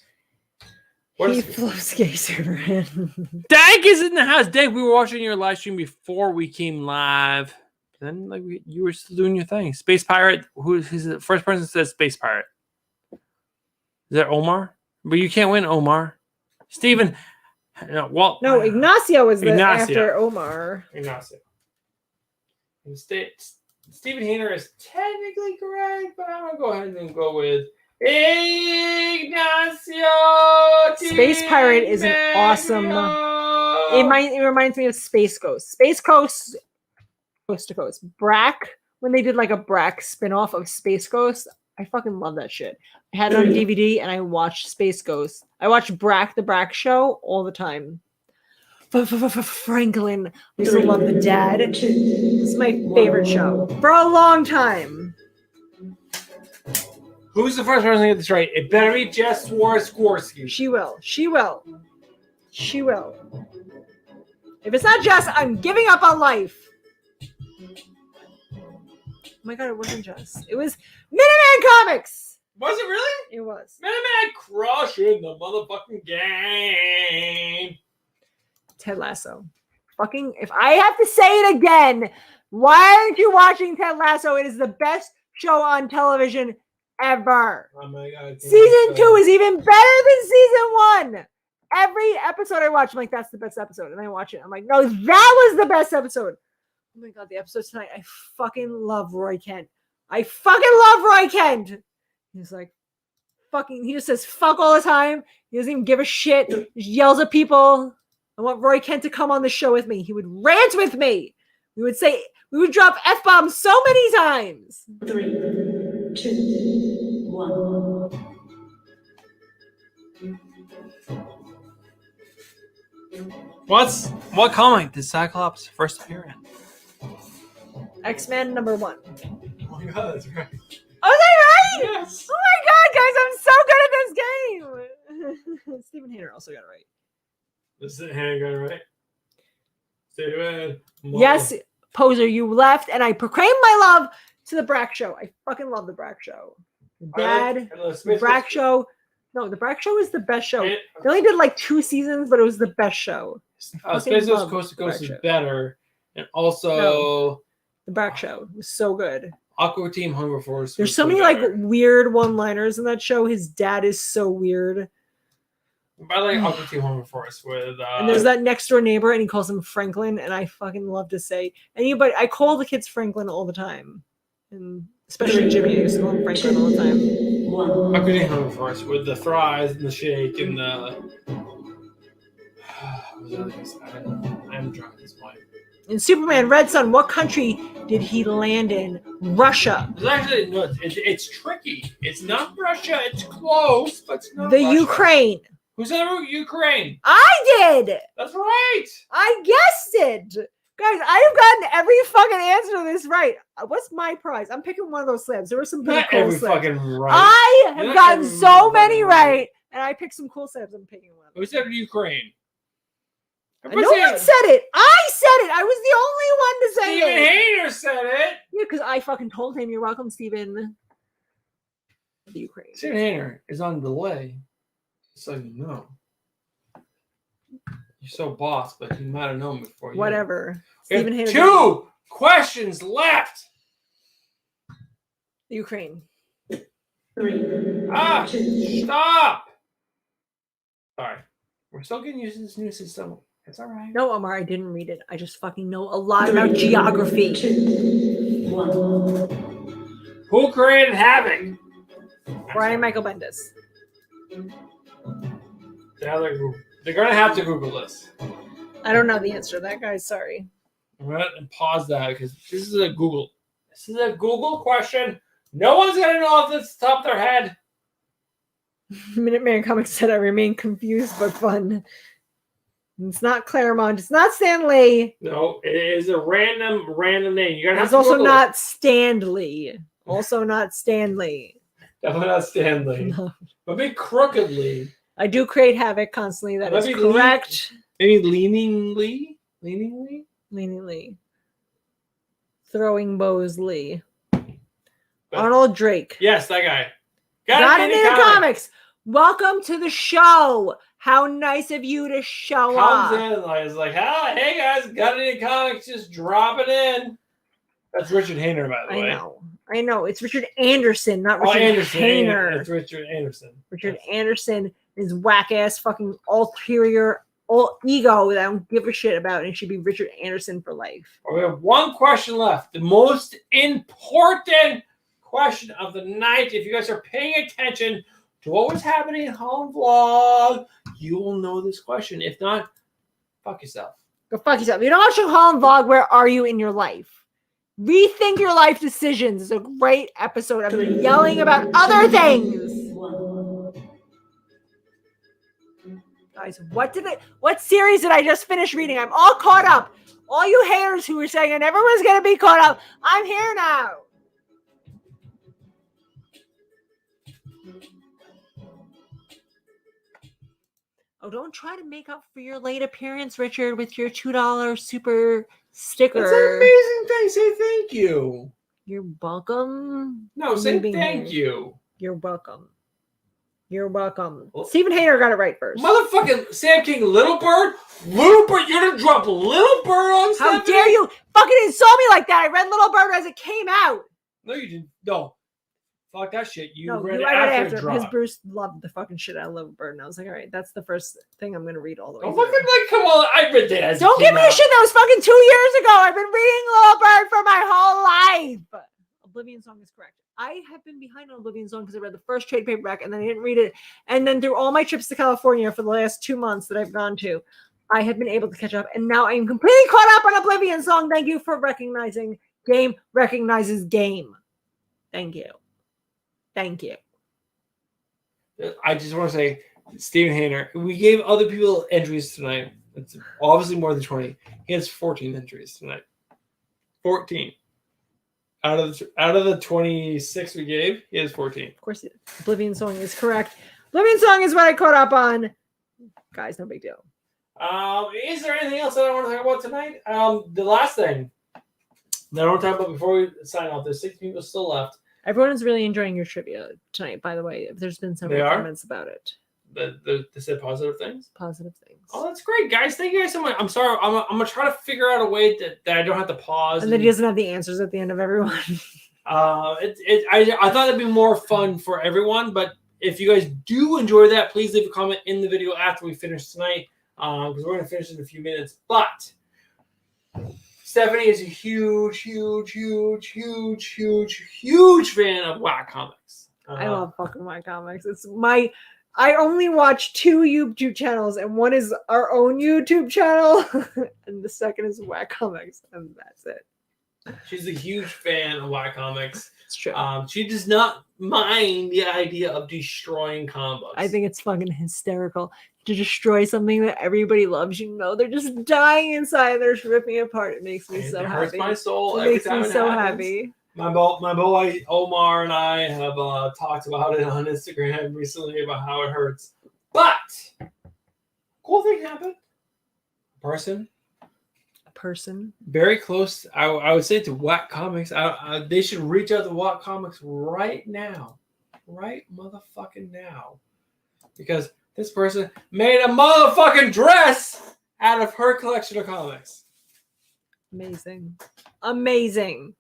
He flows Gazer in. Dank is in the house. Dank, we were watching your live stream before we came live. Then, you were still doing your thing. Space Pirate. Who's the first person that says Space Pirate? Is that Omar? But you can't win, Omar. Steven. No, Ignacio was Ignacio. after Omar. Ignacio. Stephen Hainer is technically correct, but I'm going to go ahead and go with Ignacio. Space Pirate is an awesome. It reminds me of Space Ghost. Space Ghost, Coast to Coast. Brack, when they did like a Brack spinoff of Space Ghost, I fucking love that shit. I had it on DVD and I watched Space Ghost. I watched Brack, the Brack show, all the time. Franklin. I used to love the dad. This is my favorite show for a long time. Who's the first person to get this right? It better be Jess Swarovski. She will. She will. She will. If it's not Jess, I'm giving up on life. Oh my god, it wasn't Jess. It was Minuteman Comics. Was it really? It was. Minuteman crushing the motherfucking game. Ted Lasso. Fucking, if I have to say it again, why aren't you watching Ted Lasso? It is the best show on television ever. Oh my god. Season 2 is even better than season 1. Every episode I watch, I'm like, that's the best episode. And I watch it. I'm like, no, that was the best episode. Oh my god, the episode tonight. I fucking love Roy Kent. I fucking love Roy Kent. He's like, fucking, he just says fuck all the time. He doesn't even give a shit. He just yells at people. I want Roy Kent to come on the show with me. He would rant with me. We would drop F-bombs so many times. 3, 2, 1. What comic did Cyclops first appear in? X-Men number 1. Oh my god, that's right. Oh, is that right? Yes. Oh my god, guys, I'm so good at this game. Stephen Hayner also got it right. This is Hannah got it right. Steven. Yes, poser, you left, and I proclaimed my love to the Brack Show. I fucking love the Brack Show. The Brack Show. No, the Brack Show is the best show. They only did like 2 seasons, but it was the best show. Space Coast to Coast is better, and also the Brack Show was so good. Aqua Team Hunger Force. There's so many like weird one-liners in that show. His dad is so weird. I like Aqua Team Hunger Force with. And there's that next door neighbor, and he calls him Franklin, and I fucking love to say anybody. I call the kids Franklin all the time, and especially Jimmy. I used to call him Franklin all the time. 1. Aqua Team Hunger Force with the fries and the shake and the. I'm drunk at this point. In Superman Red Sun, what country did he land in? Russia. It's actually no. It's tricky. It's not Russia. It's close, but it's not The Russia. Ukraine. Who said Ukraine? I did. That's right. I guessed it. Guys, I have gotten every fucking answer to this right. What's my prize? I'm picking one of those slabs. There were some pretty Not cool every slabs. fucking right. I have Not gotten every so many fucking right, and I picked some cool slabs. I'm picking one. Who said Ukraine? No one said it. I said it. I was the only one to say Stephen it. Hayner said it. Yeah, because I fucking told him. You're welcome, Stephen. The Ukraine. Stephen Hayner is on delay. So you know. You're so boss, but you might have known before. Whatever. We Stephen have Hayner. 2 questions left. The Ukraine. 3, Ah, 2, stop. Sorry. We're still getting used to this new system. It's all right. No, Omar, I didn't read it. I just fucking know a lot about geography. 2, 1. Who created Havoc? Brian Michael Bendis. They're going to have to Google this. I don't know the answer to that, guys. Sorry. I'm going to pause that because this is a Google. This is a Google question. No one's going to know if it's top of their head. Minuteman Comics said I remain confused but fun. It's not Claremont. It's not Stanley. No, it is a random name. You're gonna have It's to also Google not Stanley. Also not Stanley. Definitely not Stanley. No. But maybe crookedly. I do create havoc constantly. That is Maybe correct. Maybe leaningly. Leaningly. Throwing bows Lee. Arnold Drake. Yes, that guy. Got it in the comics. Welcome to the show. How nice of you to show up. Comes in like it's like, hey guys, got it in the comics, just drop it in. That's Richard Hayner, by the way. I know. It's Richard Anderson, not Richard Anderson. Hayner. It's Richard Anderson. Richard Anderson is whack ass fucking ulterior ego that I don't give a shit about, and it should be Richard Anderson for life. We have 1 question left. The most important question of the night. If you guys are paying attention to what was happening in Home Vlog, you will know this question. If not, fuck yourself. Go fuck yourself. If you're not watching Hall and Vlog, where are you in your life? Rethink your life decisions. It's a great episode of me yelling about other things. 1. Guys, what series did I just finish reading? I'm all caught up. All you haters who were saying I never was gonna be caught up, I'm here now. Oh, don't try to make up for your late appearance, Richard, with your $2 super sticker. That's an amazing thing. Say thank you. You're welcome. No, say being thank here. you. You're welcome. You're welcome. Well, Stephen Hayner got it right first. Motherfucking Sam King, Little Bird? Little Bird? You're gonna drop Little Bird on How Stephanie? dare you fucking insult me like that? I read Little Bird as it came out. No, you didn't. No. Fuck that shit. You No, read you it read it after after it because dropped. Bruce loved the fucking shit out of Little Bird, and I was like, all right, that's the first thing I'm gonna read all the way Oh, through. fucking like, come on. I read that as it Don't came give me a out. shit. That was fucking 2 years ago. I've been reading Little Bird for my whole life. Oblivion Song is correct. I have been behind on Oblivion Song because I read the first trade paperback and then I didn't read it. And then through all my trips to California for the last 2 months that I've gone to, I have been able to catch up, and now I'm completely caught up on Oblivion Song. Thank you for recognizing. Game recognizes game. Thank you. Thank you. I just want to say, Steven Hanner, we gave other people entries tonight. It's obviously more than 20. He has 14 entries tonight. 14. Out of the 26 we gave, he has 14. Of course, Oblivion Song is correct. Oblivion Song is what I caught up on. Guys, no big deal. Is there anything else that I want to talk about tonight? The last thing that I want to talk about before we sign off, there's 6 people still left. Everyone is really enjoying your trivia tonight, by the way. There's been several They are? comments about it. They said positive things. Positive things. Oh, that's great, guys. Thank you guys so much. I'm sorry. I'm gonna try to figure out a way that I don't have to pause. And then he doesn't have the answers at the end of everyone. I thought it'd be more fun for everyone, but if you guys do enjoy that, please leave a comment in the video after we finish tonight, because we're gonna finish in a few minutes. But Stephanie is a huge fan of Whack Comics. I love fucking my comics. I only watch 2 YouTube channels, and one is our own YouTube channel, and the second is Whack Comics, and that's it. She's a huge fan of Whack Comics. It's true. She does not mind the idea of destroying comic books. I think it's fucking hysterical to destroy something that everybody loves. You know, they're just dying inside. They're just ripping it apart. It makes me so happy. It hurts my soul It every makes time me it so happens. happy. My boy Omar and I have talked about it on Instagram recently about how it hurts. But cool thing happened. A person very close. I would say to Whack Comics. They should reach out to Whack Comics right now, right motherfucking now, because this person made a motherfucking dress out of her collection of comics. Amazing.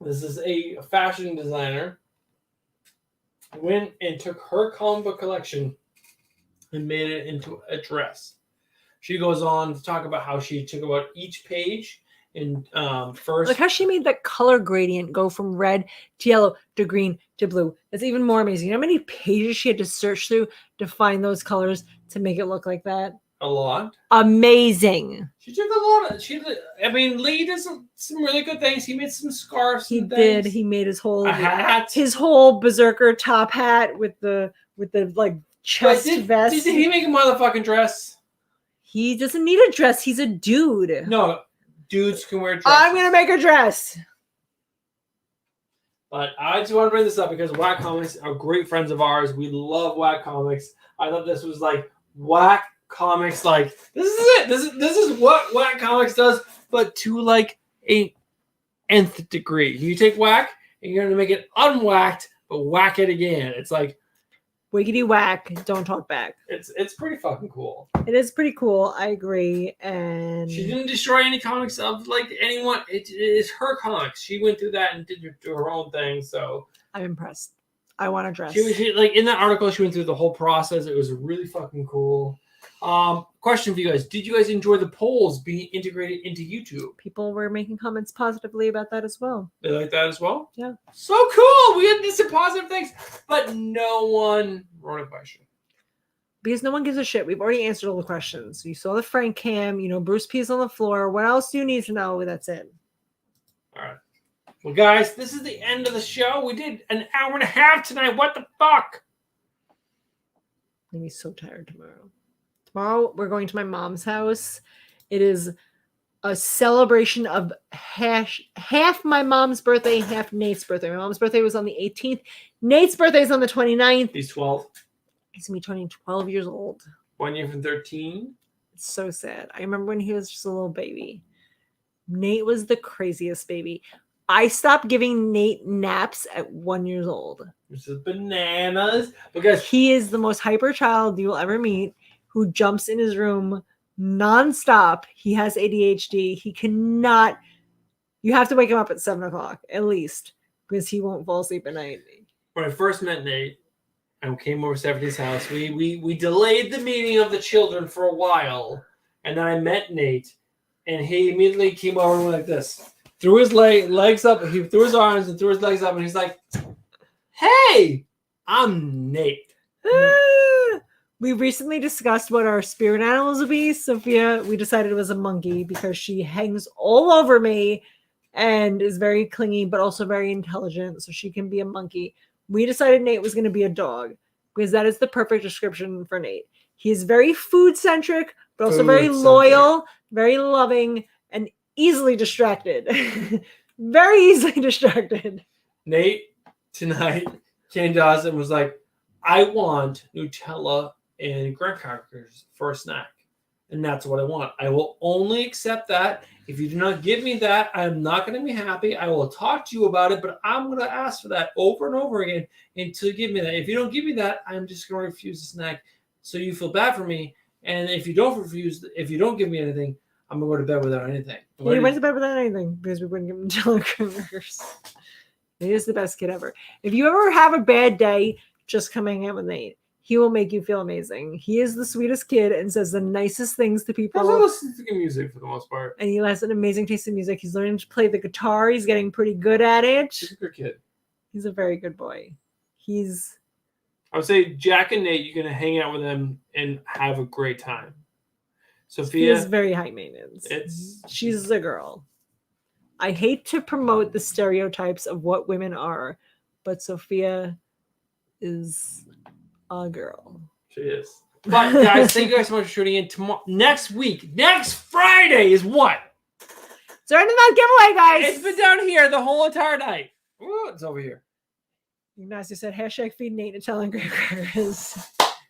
This is a fashion designer who went and took her comic book collection and made it into a dress. She goes on to talk about how she took about each page and first. Like how she made that color gradient go from red to yellow to green to blue. That's even more amazing. You know how many pages she had to search through to find those colors to make it look like that? A lot. Amazing. She took a lot of. Lee did some really good things. He made some scarves. He and did. things. He made his whole A hat. his whole berserker top hat with the like chest vest. Did he make a motherfucking dress? He doesn't need a dress. He's a dude. No, dudes can wear dresses. I'm gonna make a dress. But I just want to bring this up because Whack Comics are great friends of ours. We love Whack Comics. I thought this was like Whack Comics. Like this is it. This is what Whack Comics does, but to like a nth degree. You take Whack and you're gonna make it unwhacked, but whack it again. It's like wiggity whack. Don't talk back. it's pretty fucking cool. It is pretty cool. I agree. And She didn't destroy any comics of like anyone. It is her comics. She went through that and did her own thing. So I'm impressed. I want a dress. she like in that article. She went through the whole process. It was really fucking cool. Question for you guys: did you guys enjoy the polls being integrated into YouTube? People were making comments positively about that as well. They like that as well. Yeah. So cool. We had some positive things, but no one wrote a question. Because no one gives a shit. We've already answered all the questions. You saw the Frank cam. You know Bruce P's on the floor. What else do you need to know? That's it. All right. Well, guys, this is the end of the show. We did an hour and a half tonight. What the fuck? I'm gonna be so tired tomorrow. Tomorrow we're going to my mom's house. It is a celebration of half my mom's birthday, half Nate's birthday. My mom's birthday was on the 18th. Nate's birthday is on the 29th. He's 12. He's gonna be turning 12 years old. 1 year from 13. It's so sad. I remember when he was just a little baby. Nate was the craziest baby. I stopped giving Nate naps at 1 year old. This is bananas. Because He is the most hyper child you will ever meet, who jumps in his room nonstop. He has ADHD. He cannot. You have to wake him up at 7 o'clock at least because he won't fall asleep at night. when I first met Nate and came over to Stephanie's house, we delayed the meeting of the children for a while, and then I met Nate, and he immediately came over and went like this. Threw his legs up, he threw his arms and threw his legs up, and he's like, "Hey, I'm Nate." We recently discussed what our spirit animals would be. Sophia, we decided it was a monkey because she hangs all over me and is very clingy, but also very intelligent. So she can be a monkey. We decided Nate was going to be a dog because that is the perfect description for Nate. He's very food centric, but also very Food-centric. loyal, very loving, and easily distracted. Very easily distracted. Nate tonight came to us and was like, I want Nutella and graham crackers for a snack. And that's what I want. I will only accept that. If you do not give me that, I'm not going to be happy. I will talk to you about it, but I'm going to ask for that over and over again until you give me that. If you don't give me that, I'm just going to refuse the snack. So you feel bad for me. And if you don't give me anything, I'm going to go to bed without anything. Yeah, he went to bed without anything because we wouldn't give him telegrammers. He is the best kid ever. If you ever have a bad day, just come hang out with Nate. He will make you feel amazing. He is the sweetest kid and says the nicest things to people. I listen to music for the most part. And he has an amazing taste in music. He's learning to play the guitar. He's getting pretty good at it. He's a good kid. He's a very good boy. I would say Jack and Nate, you're going to hang out with them and have a great time. Sophia is very high maintenance. She's a girl. I hate to promote the stereotypes of what women are, but Sophia is a girl. She is. But guys, thank you guys so much for tuning in. Next Friday is what? It's our end of that giveaway, guys. It's been down here the whole entire night. Ooh, it's over here. Ignacio said, hashtag feed Nate Nutella and graham crackers.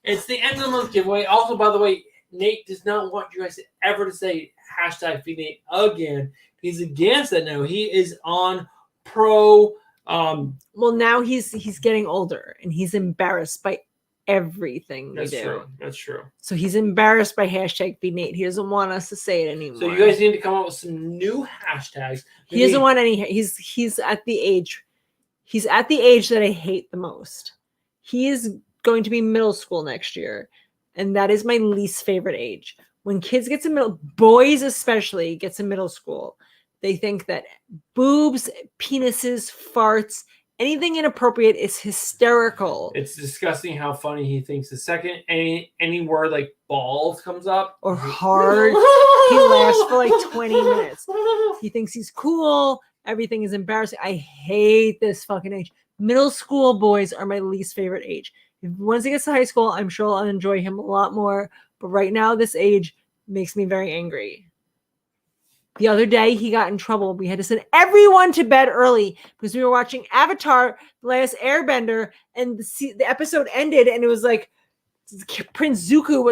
It's the end of the month giveaway. Also, by the way, Nate does not want you guys to ever say hashtag feed Nate again. He's against that now. He is on pro. Well, now he's getting older and he's embarrassed by everything we do. True. That's true. So he's embarrassed by hashtag feed Nate. He doesn't want us to say it anymore. So you guys need to come up with some new hashtags. He doesn't want any. He's at the age. He's at the age that I hate the most. He is going to be middle school next year, and that is my least favorite age. When kids get to boys especially get to middle school, they think that boobs, penises, farts, anything inappropriate is hysterical. It's disgusting how funny he thinks the second any word like balls comes up or hard, he laughs for like 20 minutes. He thinks he's cool. Everything is embarrassing. I hate this fucking age. Middle school boys are my least favorite age. Once he gets to high school, I'm sure I'll enjoy him a lot more. But right now, this age makes me very angry. The other day, he got in trouble. We had to send everyone to bed early because we were watching Avatar: The Last Airbender, and the episode ended, and it was like Prince Zuko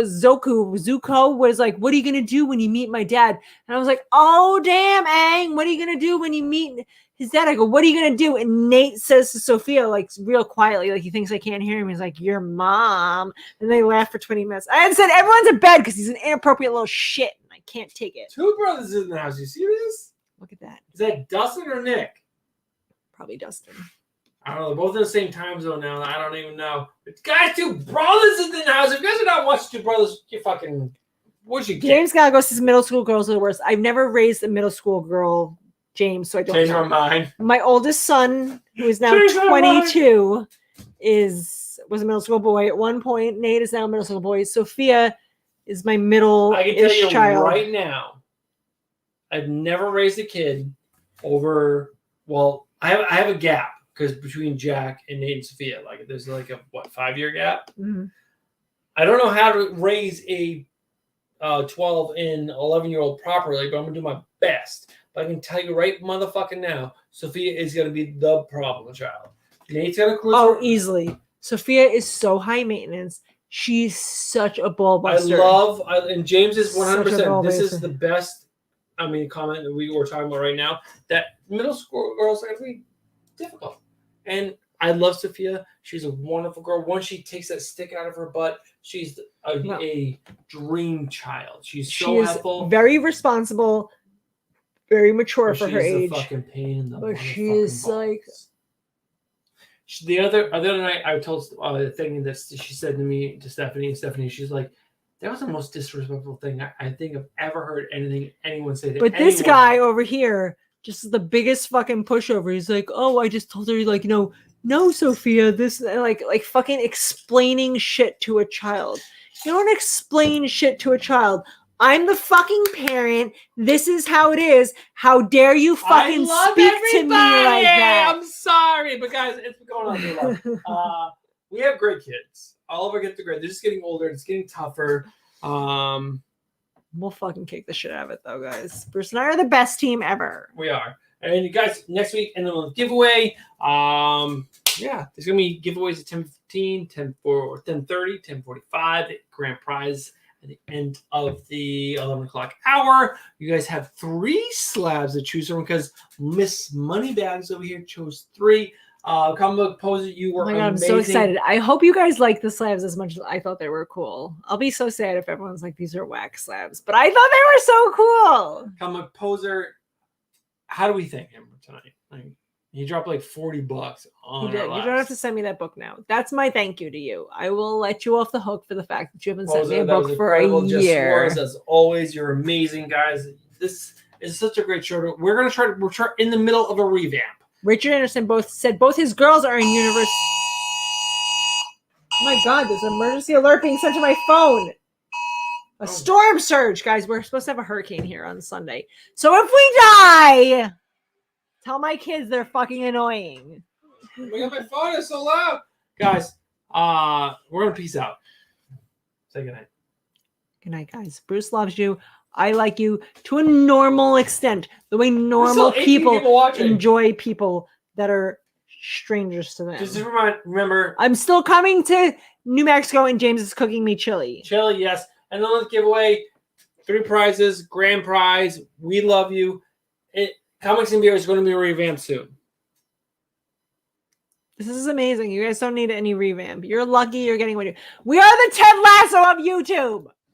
was like, "What are you gonna do when you meet my dad?" And I was like, "Oh damn, Aang, what are you gonna do when you meet his dad?" I go, "What are you gonna do?" And Nate says to Sophia, like real quietly, like he thinks I can't hear him. He's like, "Your mom." And they laugh for 20 minutes. I had said everyone's in bed because he's an inappropriate little shit. And I can't take it. Two brothers in the house. You see this? Look at that. Is that Dustin or Nick? Probably Dustin. I don't know. They're both in the same time zone now. I don't even know. It's guys, two brothers in the house. If you guys are not watching Two Brothers, you fucking what'd you get? James Galgo says middle school girls are the worst. I've never raised a middle school girl, James, so I don't Change know. my mind. My oldest son, who is now Change my mind. 22, was a middle school boy at one point. Nate is now a middle school boy. Sophia is my I can tell middle-ish you child. right now, I've never raised a kid over. Well, I have a gap because between Jack and Nate and Sophia, like there's like a 5-year gap. Mhm. I don't know how to raise a 12 and 11-year-old properly, but I'm gonna do my best. But I can tell you right motherfucking now, Sophia is gonna be the problem child. Nate's gonna cruise. Oh, easily. Sophia is so high maintenance. She's such a ball buster. And James is 100%. This is baster. the best. Comment that we were talking about right now. That middle school girls are gonna be difficult, and I love Sophia. She's a wonderful girl. Once she takes that stick out of her butt, she's a dream child. She's so helpful. Very responsible, very mature for her age. A fucking pain in the But she is balls. like. The other night, I told the thing that she said to me, to Stephanie. She's like, that was the most disrespectful thing I think I've ever heard anyone say to But anyone. this guy over here, just the biggest fucking pushover. He's like, "Oh, I just told her, like, no, Sophia, this," like fucking explaining shit to a child. You don't explain shit to a child. I'm the fucking parent. This is how it is. How dare you fucking speak to me like that? I'm sorry, but guys, it's going on too long. We have great kids. All of our kids are great. They're just getting older. It's getting tougher. We'll fucking kick the shit out of it, though, guys. Bruce and I are the best team ever. We are. And you guys, next week, end of the month giveaway. Yeah, there's going to be giveaways at 10:15, 10:30, 10:45, the grand prize at the end of the 11 o'clock hour. You guys have 3 slabs to choose from because Miss Moneybags over here chose 3. Comic book poser, you were amazing. I'm so excited. I hope you guys like the slabs as much as I thought they were cool. I'll be so sad if everyone's like, these are whack slabs. But I thought they were so cool. Comic book poser, how do we thank him tonight? Like, he dropped like $40 on You did. our You laps. don't have to send me that book now. That's my thank you to you. I will let you off the hook for the fact that you haven't sent me a That was book for a incredible. Just year. Suarez, as always, you're amazing, guys. This is such a great show. We're in the middle of a revamp. Richard Anderson said both his girls are in university. Oh my God, there's an emergency alert being sent to my phone. A storm surge, guys. We're supposed to have a hurricane here on Sunday. So if we die, tell my kids they're fucking annoying. Oh my God, my phone is so loud. Guys, we're going to peace out. Say goodnight. Good night, guys. Bruce loves you. I like you to a normal extent. The way normal people enjoy people that are strangers to them. Just remember. I'm still coming to New Mexico and James is cooking me chili. Chili, yes. And then let's give away 3 prizes, grand prize. We love you. Comics and Beer is going to be revamped soon. This is amazing. You guys don't need any revamp. You're lucky you're getting what you. We are the Ted Lasso of YouTube.